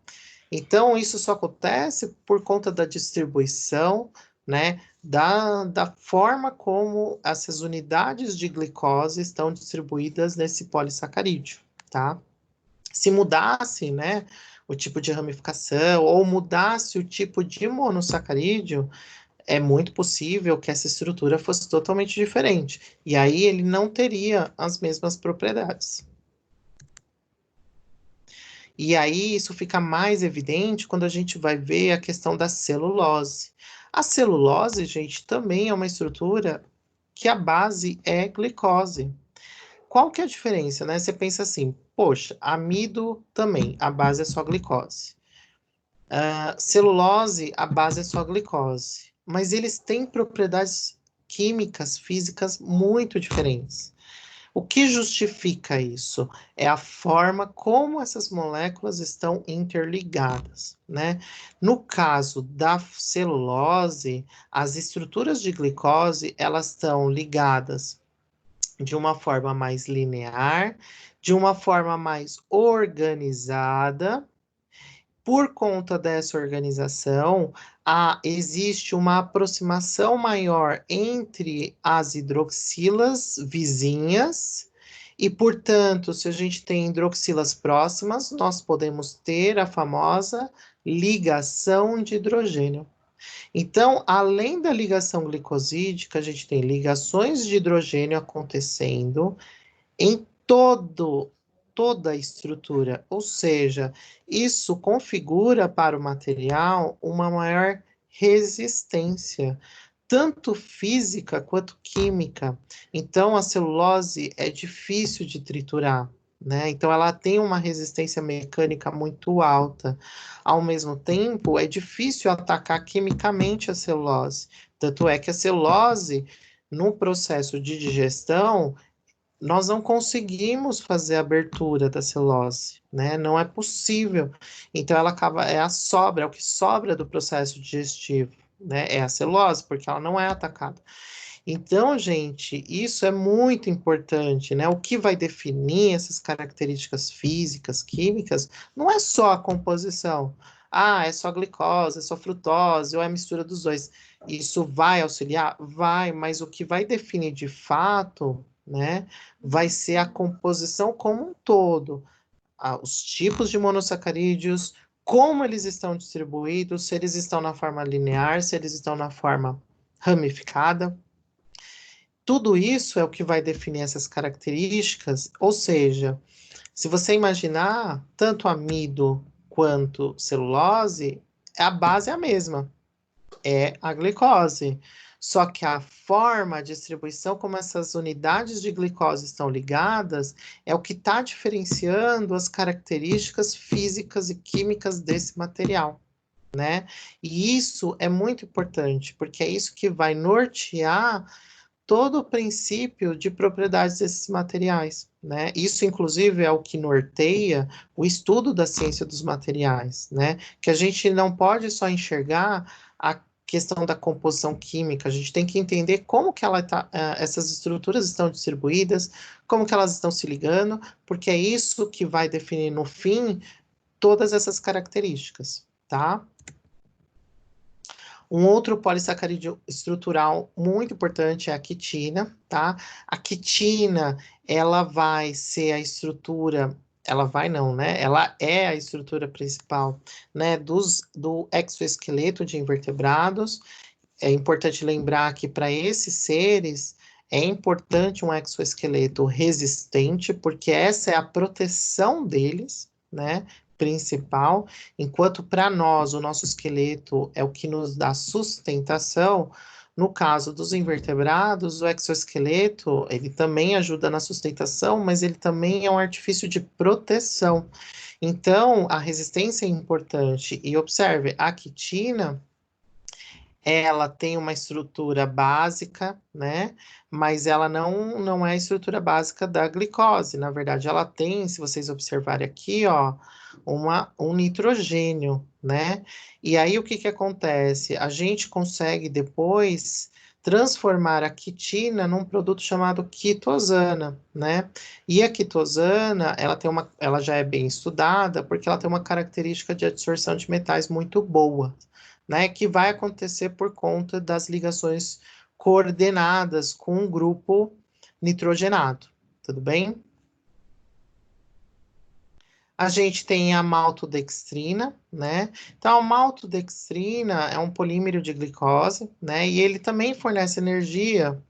Então, isso só acontece por conta da distribuição, né, da forma como essas unidades de glicose estão distribuídas nesse polissacarídeo, tá? Se mudasse, né, o tipo de ramificação ou mudasse o tipo de monossacarídeo, é muito possível que essa estrutura fosse totalmente diferente. E aí ele não teria as mesmas propriedades. E aí isso fica mais evidente quando a gente vai ver a questão da celulose. A celulose, gente, também é uma estrutura que a base é glicose. Qual que é a diferença, né? Você pensa assim, poxa, amido também, a base é só glicose. Celulose, a base é só glicose. Mas eles têm propriedades químicas, físicas muito diferentes. O que justifica isso? É a forma como essas moléculas estão interligadas, né? No caso da celulose, as estruturas de glicose, elas estão ligadas de uma forma mais linear, de uma forma mais organizada. Por conta dessa organização, existe uma aproximação maior entre as hidroxilas vizinhas, e, portanto, se a gente tem hidroxilas próximas, nós podemos ter a famosa ligação de hidrogênio. Então, além da ligação glicosídica, a gente tem ligações de hidrogênio acontecendo em toda a estrutura, ou seja, isso configura para o material uma maior resistência, tanto física quanto química. Então, a celulose é difícil de triturar, né? Então, ela tem uma resistência mecânica muito alta. Ao mesmo tempo, é difícil atacar quimicamente a celulose. Tanto é que a celulose, no processo de digestão, nós não conseguimos fazer a abertura da celulose, né? Não é possível. Então ela acaba, é a sobra, é o que sobra do processo digestivo, né? É a celulose, porque ela não é atacada. Então, gente, isso é muito importante, né? O que vai definir essas características físicas, químicas, não é só a composição. Ah, é só glicose, é só frutose, ou é a mistura dos dois. Isso vai auxiliar? Vai, mas o que vai definir de fato, né, vai ser a composição como um todo. Ah, os tipos de monossacarídeos, como eles estão distribuídos, se eles estão na forma linear, se eles estão na forma ramificada. Tudo isso é o que vai definir essas características, ou seja, se você imaginar, tanto amido quanto celulose, a base é a mesma, é a glicose. Só que a forma, a distribuição, como essas unidades de glicose estão ligadas, é o que está diferenciando as características físicas e químicas desse material, né? E isso é muito importante, porque é isso que vai nortear todo o princípio de propriedades desses materiais, né? Isso, inclusive, é o que norteia o estudo da ciência dos materiais, né? Que a gente não pode só enxergar a questão da composição química, a gente tem que entender como que essas estruturas estão distribuídas, como que elas estão se ligando, porque é isso que vai definir, no fim, todas essas características, tá? Um outro polissacarídeo estrutural muito importante é a quitina, tá? A quitina, ela vai ser a estrutura, ela vai não, né? Ela é a estrutura principal, né, do exoesqueleto de invertebrados. É importante lembrar que para esses seres é importante um exoesqueleto resistente, porque essa é a proteção deles, né? Principal, enquanto para nós o nosso esqueleto é o que nos dá sustentação. No caso dos invertebrados, o exoesqueleto, ele também ajuda na sustentação, mas ele também é um artifício de proteção. Então, a resistência é importante. E observe, a quitina, ela tem uma estrutura básica, né? Mas ela não é a estrutura básica da glicose. Na verdade, ela tem, se vocês observarem aqui, ó, um nitrogênio, né? E aí o que que acontece? A gente consegue depois transformar a quitina num produto chamado quitosana, né? E a quitosana, ela já é bem estudada porque ela tem uma característica de adsorção de metais muito boa, né, que vai acontecer por conta das ligações coordenadas com um grupo nitrogenado, tudo bem? A gente tem a maltodextrina, né? Então, a maltodextrina é um polímero de glicose, né? E ele também fornece energia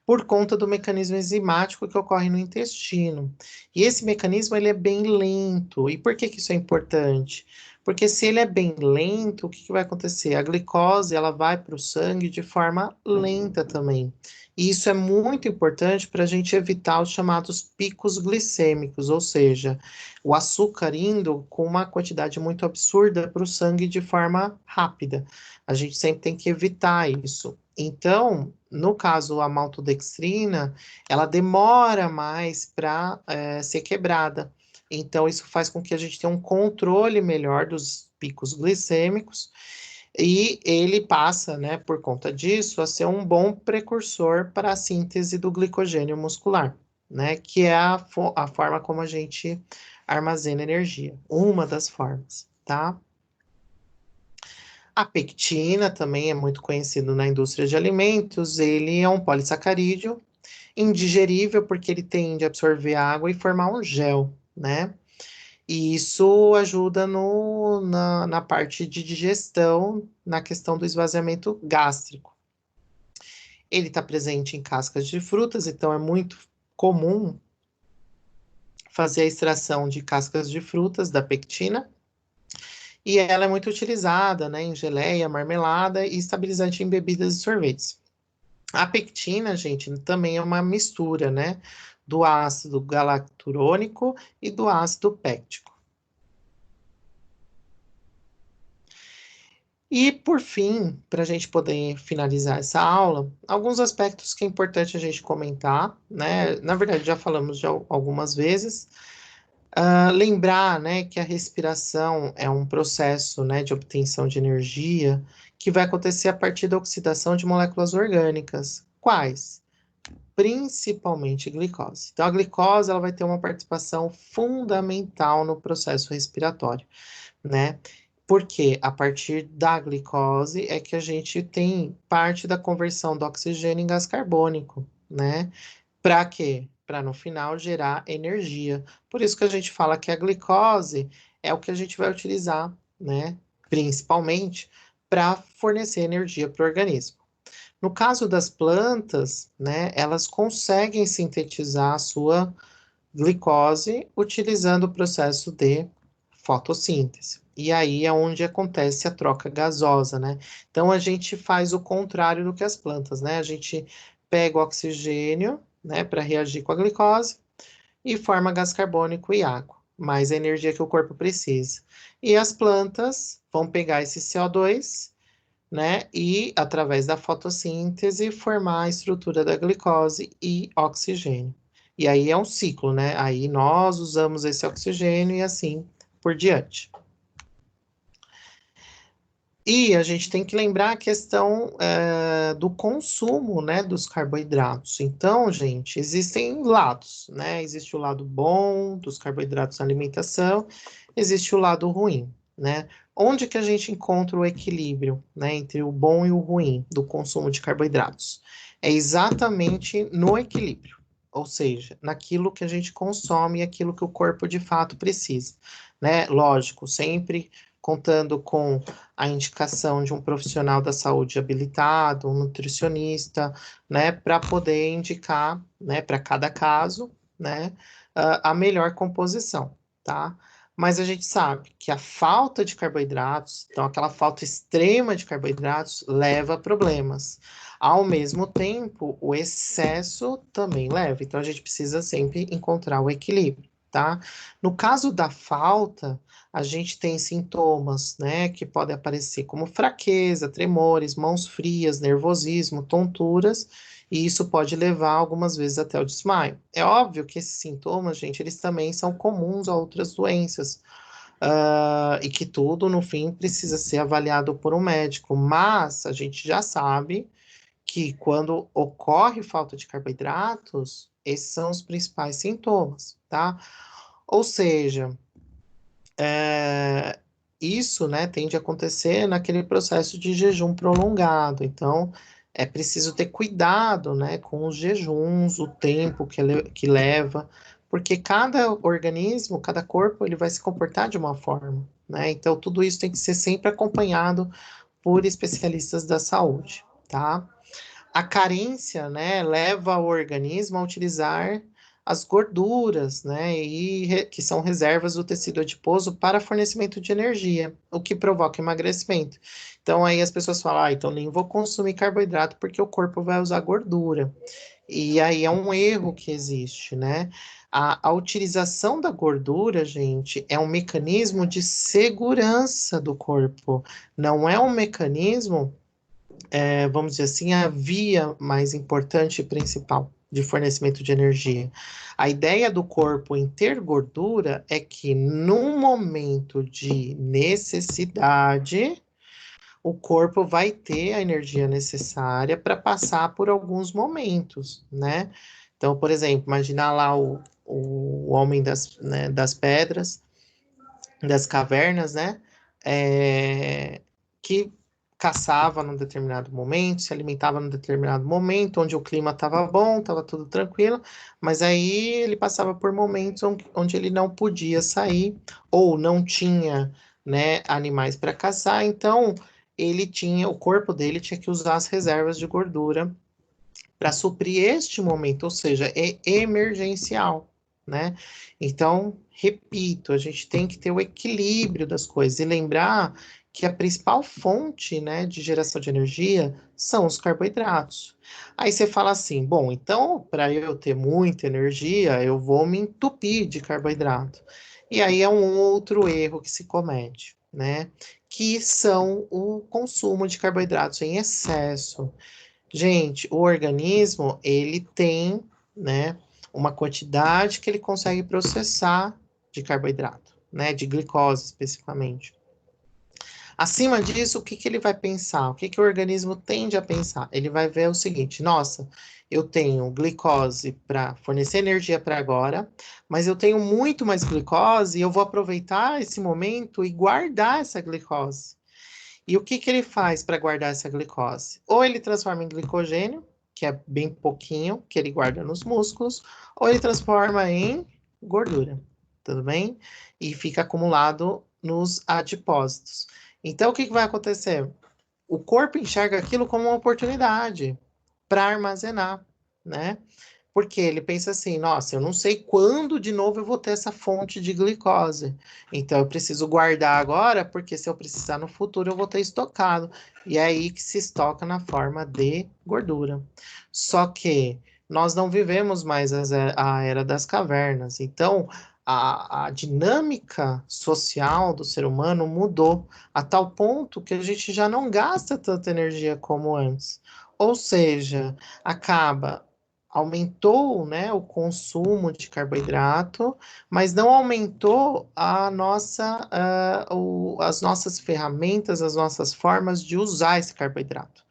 por conta do mecanismo enzimático que ocorre no intestino. E esse mecanismo ele é bem lento. E por que que isso é importante? Porque se ele é bem lento, o que que vai acontecer? A glicose ela vai para o sangue de forma lenta também. E isso é muito importante para a gente evitar os chamados picos glicêmicos, ou seja, o açúcar indo com uma quantidade muito absurda para o sangue de forma rápida. A gente sempre tem que evitar isso. Então, no caso, a maltodextrina, ela demora mais para ser quebrada. Então, isso faz com que a gente tenha um controle melhor dos picos glicêmicos e ele passa, né, por conta disso, a ser um bom precursor para a síntese do glicogênio muscular, né, que é a forma como a gente armazena energia, uma das formas, tá? A pectina também é muito conhecido na indústria de alimentos. Ele é um polissacarídeo indigerível porque ele tende a absorver água e formar um gel, né? E isso ajuda na parte de digestão, na questão do esvaziamento gástrico. Ele está presente em cascas de frutas, então é muito comum fazer a extração de cascas de frutas, da pectina, e ela é muito utilizada, né, em geleia, marmelada e estabilizante em bebidas e sorvetes. A pectina, gente, também é uma mistura, né, do ácido galacturônico e do ácido péctico. E, por fim, para a gente poder finalizar essa aula, alguns aspectos que é importante a gente comentar, né? Na verdade, já falamos de algumas vezes. Lembrar, né, que a respiração é um processo, né, de obtenção de energia que vai acontecer a partir da oxidação de moléculas orgânicas. Quais? Principalmente glicose. Então, a glicose ela vai ter uma participação fundamental no processo respiratório, né? Porque a partir da glicose é que a gente tem parte da conversão do oxigênio em gás carbônico, né? Para quê? Para no final gerar energia. Por isso que a gente fala que a glicose é o que a gente vai utilizar, né? Principalmente para fornecer energia para o organismo. No caso das plantas, né, elas conseguem sintetizar a sua glicose utilizando o processo de fotossíntese. E aí é onde acontece a troca gasosa, né? Então a gente faz o contrário do que as plantas, né? A gente pega o oxigênio, né, para reagir com a glicose e forma gás carbônico e água, mais a energia que o corpo precisa. E as plantas vão pegar esse CO2, né, e através da fotossíntese formar a estrutura da glicose e oxigênio. E aí é um ciclo, né? Aí nós usamos esse oxigênio e assim por diante. E a gente tem que lembrar a questão do consumo, né, dos carboidratos. Então, gente, existem lados, né? Existe o lado bom dos carboidratos na alimentação, existe o lado ruim, né? Onde que a gente encontra o equilíbrio, né, entre o bom e o ruim do consumo de carboidratos? É exatamente no equilíbrio, ou seja, naquilo que a gente consome e aquilo que o corpo de fato precisa, né? Lógico, sempre contando com a indicação de um profissional da saúde habilitado, um nutricionista, né, para poder indicar, né, para cada caso, né, a melhor composição, tá? Mas a gente sabe que a falta de carboidratos, então aquela falta extrema de carboidratos, leva a problemas. Ao mesmo tempo, o excesso também leva. Então a gente precisa sempre encontrar o equilíbrio, tá? No caso da falta, a gente tem sintomas, né, que podem aparecer como fraqueza, tremores, mãos frias, nervosismo, tonturas, e isso pode levar algumas vezes até o desmaio. É óbvio que esses sintomas, gente, eles também são comuns a outras doenças, e que tudo, no fim, precisa ser avaliado por um médico, mas a gente já sabe que quando ocorre falta de carboidratos, esses são os principais sintomas, tá? Ou seja, é, isso, né, tende a acontecer naquele processo de jejum prolongado. Então, é preciso ter cuidado, né, com os jejuns, o tempo que leva, porque cada organismo, cada corpo, ele vai se comportar de uma forma, né? Então, tudo isso tem que ser sempre acompanhado por especialistas da saúde, tá? A carência, né, leva o organismo a utilizar as gorduras, né, que são reservas do tecido adiposo para fornecimento de energia, o que provoca emagrecimento. Então aí as pessoas falam, então nem vou consumir carboidrato porque o corpo vai usar gordura. E aí é um erro que existe, né? A utilização da gordura, gente, é um mecanismo de segurança do corpo, não é um mecanismo, vamos dizer assim, a via mais importante e principal de fornecimento de energia. A ideia do corpo em ter gordura é que num momento de necessidade, o corpo vai ter a energia necessária para passar por alguns momentos, né? Então, por exemplo, imaginar lá o homem né, das pedras, das cavernas, né? É, que caçava num determinado momento, se alimentava num determinado momento, onde o clima estava bom, estava tudo tranquilo, mas aí ele passava por momentos onde ele não podia sair, ou não tinha, né, animais para caçar, então o corpo dele tinha que usar as reservas de gordura para suprir este momento, ou seja, é emergencial, né? Então, repito, a gente tem que ter o equilíbrio das coisas e lembrar que a principal fonte, né, de geração de energia são os carboidratos. Aí você fala assim, bom, então para eu ter muita energia, eu vou me entupir de carboidrato. E aí é um outro erro que se comete, né? Que são o consumo de carboidratos em excesso. Gente, o organismo, ele tem, né, uma quantidade que ele consegue processar de carboidrato, né, de glicose especificamente. Acima disso, o que que ele vai pensar? O que que o organismo tende a pensar? Ele vai ver o seguinte: nossa, eu tenho glicose para fornecer energia para agora, mas eu tenho muito mais glicose e eu vou aproveitar esse momento e guardar essa glicose. E o que que ele faz para guardar essa glicose? Ou ele transforma em glicogênio, que é bem pouquinho, que ele guarda nos músculos, ou ele transforma em gordura, tudo bem? E fica acumulado nos adipósitos. Então, o que que vai acontecer? O corpo enxerga aquilo como uma oportunidade para armazenar, né? Porque ele pensa assim, nossa, eu não sei quando de novo eu vou ter essa fonte de glicose. Então eu preciso guardar agora, porque se eu precisar no futuro eu vou ter estocado. E é aí que se estoca na forma de gordura. Só que nós não vivemos mais a era das cavernas. Então a dinâmica social do ser humano mudou a tal ponto que a gente já não gasta tanta energia como antes. Ou seja, acaba aumentou, né, o consumo de carboidrato, mas não aumentou as nossas ferramentas, as nossas formas de usar esse carboidrato,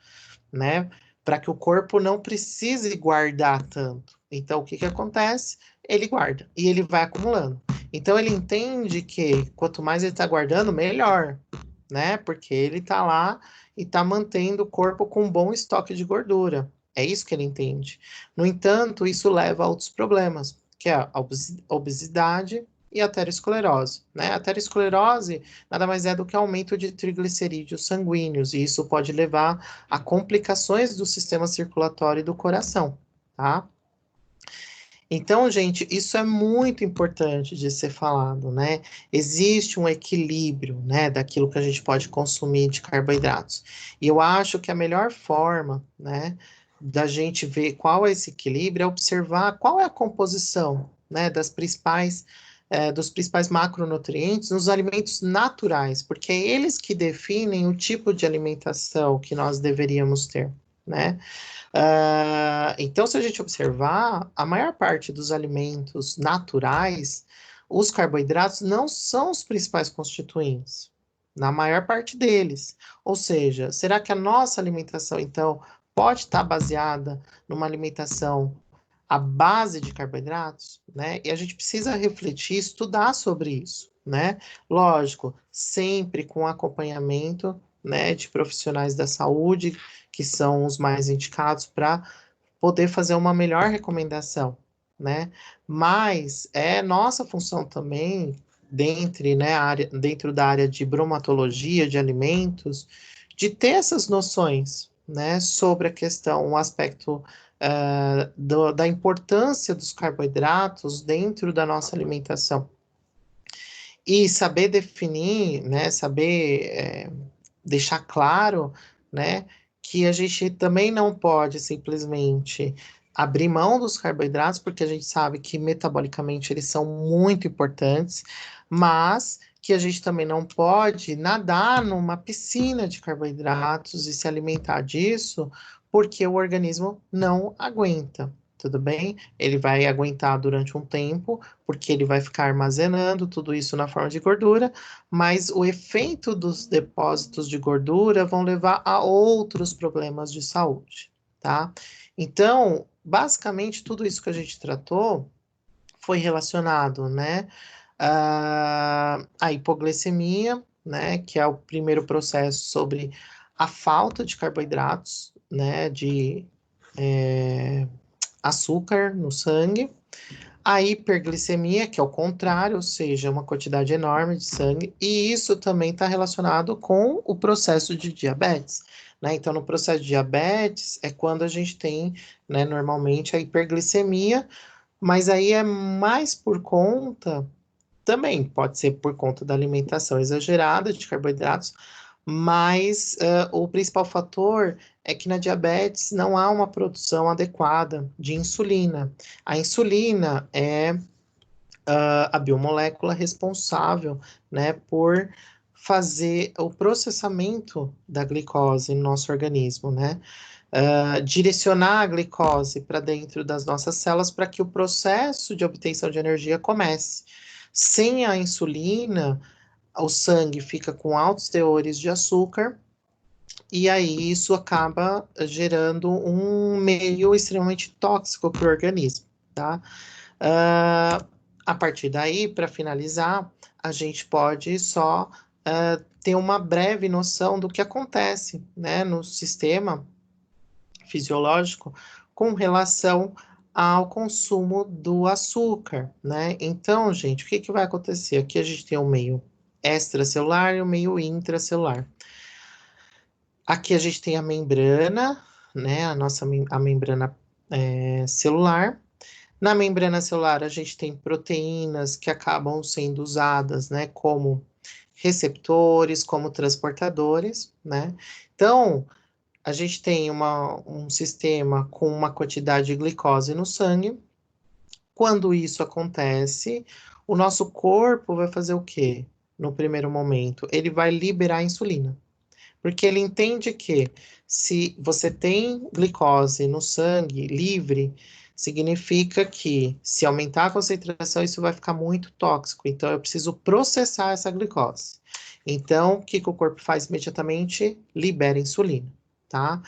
né, para que o corpo não precise guardar tanto. Então, o que que acontece? Ele guarda e ele vai acumulando. Então, ele entende que quanto mais ele está guardando, melhor, né? Porque ele está lá e está mantendo o corpo com um bom estoque de gordura. É isso que ele entende. No entanto, isso leva a outros problemas, que é a obesidade e a aterosclerose, né? A aterosclerose nada mais é do que aumento de triglicerídeos sanguíneos, e isso pode levar a complicações do sistema circulatório e do coração, tá? Então, gente, isso é muito importante de ser falado, né? Existe um equilíbrio, né, daquilo que a gente pode consumir de carboidratos. E eu acho que a melhor forma, né, da gente ver qual é esse equilíbrio é observar qual é a composição, né, dos principais macronutrientes nos alimentos naturais, porque é eles que definem o tipo de alimentação que nós deveríamos ter, né? Então, se a gente observar, a maior parte dos alimentos naturais, os carboidratos não são os principais constituintes, na maior parte deles. Ou seja, será que a nossa alimentação, então, pode estar baseada numa alimentação à base de carboidratos, né? E a gente precisa refletir, estudar sobre isso, né? Lógico, sempre com acompanhamento, né, de profissionais da saúde, que são os mais indicados para poder fazer uma melhor recomendação, né? Mas é nossa função também, dentro da área de bromatologia de alimentos, de ter essas noções, né, sobre a questão, o aspecto da importância dos carboidratos dentro da nossa alimentação. E saber definir, né, deixar claro, né, que a gente também não pode simplesmente abrir mão dos carboidratos, porque a gente sabe que metabolicamente eles são muito importantes, mas que a gente também não pode nadar numa piscina de carboidratos e se alimentar disso, porque o organismo não aguenta. Tudo bem? Ele vai aguentar durante um tempo, porque ele vai ficar armazenando tudo isso na forma de gordura, mas o efeito dos depósitos de gordura vão levar a outros problemas de saúde, tá? Então, basicamente, tudo isso que a gente tratou foi relacionado, né, à hipoglicemia, né, que é o primeiro processo sobre a falta de carboidratos, né, de açúcar no sangue, a hiperglicemia, que é o contrário, ou seja, uma quantidade enorme de sangue, e isso também está relacionado com o processo de diabetes, né? Então, no processo de diabetes é quando a gente tem, né, normalmente a hiperglicemia, mas aí é mais por conta, também pode ser por conta da alimentação exagerada de carboidratos, mas o principal fator é que na diabetes não há uma produção adequada de insulina. A insulina é a biomolécula responsável, né, por fazer o processamento da glicose no nosso organismo, né? Direcionar a glicose para dentro das nossas células para que o processo de obtenção de energia comece. Sem a insulina, o sangue fica com altos teores de açúcar, e aí isso acaba gerando um meio extremamente tóxico para o organismo, tá? Uh, a partir daí, para finalizar, a gente pode só ter uma breve noção do que acontece, né, no sistema fisiológico com relação ao consumo do açúcar, né? Então, gente, o que que vai acontecer? Aqui a gente tem o meio extracelular e o meio intracelular. Aqui a gente tem a membrana, né? A membrana celular. Na membrana celular, a gente tem proteínas que acabam sendo usadas, né, como receptores, como transportadores, né? Então, a gente tem um sistema com uma quantidade de glicose no sangue. Quando isso acontece, o nosso corpo vai fazer o quê? No primeiro momento, ele vai liberar a insulina. Porque ele entende que se você tem glicose no sangue livre, significa que se aumentar a concentração, isso vai ficar muito tóxico. Então, eu preciso processar essa glicose. Então, o que que o corpo faz imediatamente? Libera insulina, tá?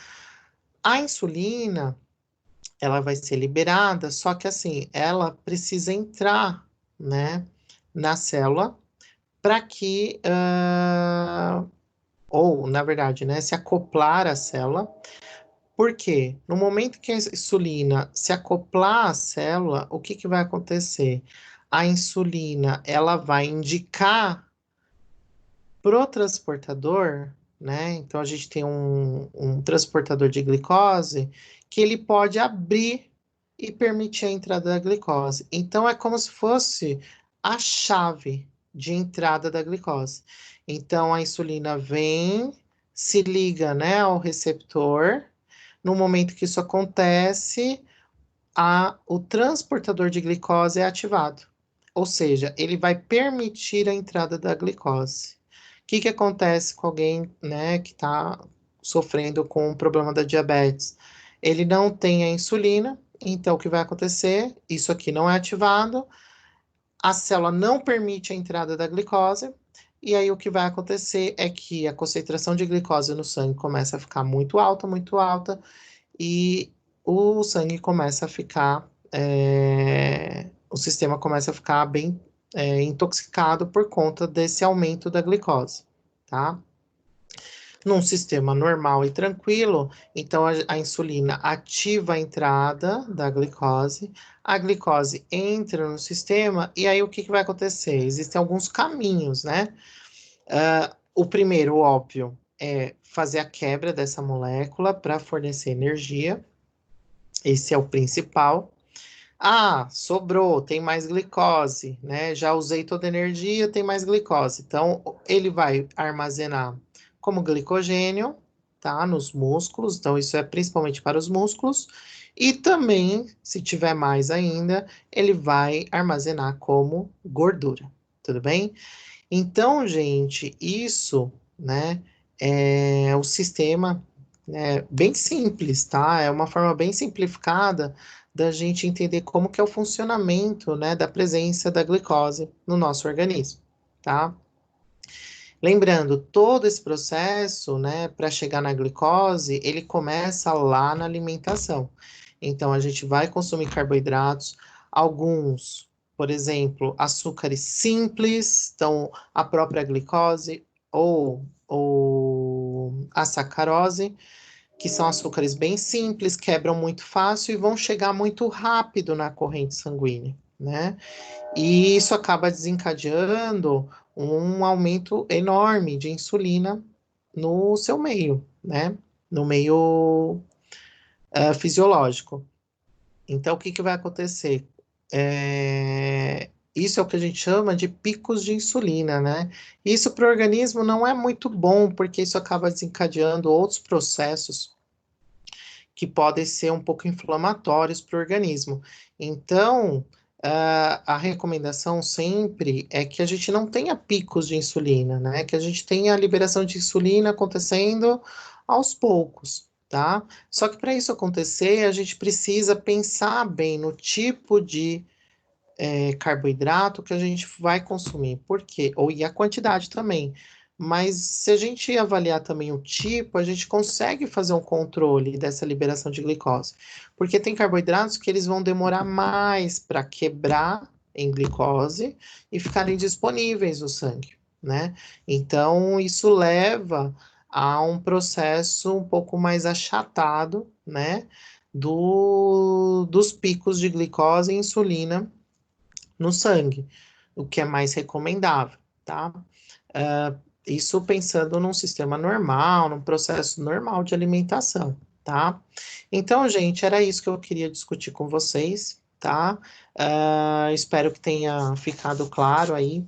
A insulina, ela vai ser liberada, só que assim, ela precisa entrar, né, na célula para que ou, na verdade, né, se acoplar à célula. Por quê? No momento que a insulina se acoplar à célula, o que que vai acontecer? A insulina, ela vai indicar pro transportador, né? Então, a gente tem um transportador de glicose que ele pode abrir e permitir a entrada da glicose. Então, é como se fosse a chave de entrada da glicose. Então, a insulina vem, se liga, né, ao receptor. No momento que isso acontece, o transportador de glicose é ativado. Ou seja, ele vai permitir a entrada da glicose. O que que acontece com alguém, né, que está sofrendo com o problema da diabetes? Ele não tem a insulina, então o que vai acontecer? Isso aqui não é ativado, a célula não permite a entrada da glicose, e aí o que vai acontecer é que a concentração de glicose no sangue começa a ficar muito alta, e o sangue começa a ficar, o sistema começa a ficar bem intoxicado por conta desse aumento da glicose, tá? Num sistema normal e tranquilo, então a insulina ativa a entrada da glicose, a glicose entra no sistema, e aí o que que vai acontecer? Existem alguns caminhos, né? O primeiro, óbvio, é fazer a quebra dessa molécula para fornecer energia. Esse é o principal. Ah, sobrou, tem mais glicose, né? Já usei toda a energia, tem mais glicose. Então, ele vai armazenar como glicogênio, tá? Nos músculos. Então, isso é principalmente para os músculos. E também, se tiver mais ainda, ele vai armazenar como gordura. Tudo bem? Então, gente, isso, né, é o sistema, né, bem simples, tá? É uma forma bem simplificada da gente entender como que é o funcionamento, né, da presença da glicose no nosso organismo, tá? Lembrando, todo esse processo, né, para chegar na glicose, ele começa lá na alimentação. Então, a gente vai consumir carboidratos, alguns, por exemplo, açúcares simples, então a própria glicose, ou a sacarose, que são açúcares bem simples, quebram muito fácil e vão chegar muito rápido na corrente sanguínea, né? E isso acaba desencadeando um aumento enorme de insulina no seu meio, né? No meio fisiológico. Então, o que que vai acontecer? Isso é o que a gente chama de picos de insulina, né? Isso para o organismo não é muito bom, porque isso acaba desencadeando outros processos que podem ser um pouco inflamatórios para o organismo. Então, a recomendação sempre é que a gente não tenha picos de insulina, né? Que a gente tenha a liberação de insulina acontecendo aos poucos, tá? Só que para isso acontecer, a gente precisa pensar bem no tipo de carboidrato que a gente vai consumir. Por quê? E a quantidade também. Mas se a gente avaliar também o tipo, a gente consegue fazer um controle dessa liberação de glicose. Porque tem carboidratos que eles vão demorar mais para quebrar em glicose e ficarem disponíveis no sangue, né? Então, isso leva a um processo um pouco mais achatado, né? Dos picos de glicose e insulina no sangue, o que é mais recomendável, tá? Isso pensando num sistema normal, num processo normal de alimentação, tá? Então, gente, era isso que eu queria discutir com vocês, tá? Espero que tenha ficado claro aí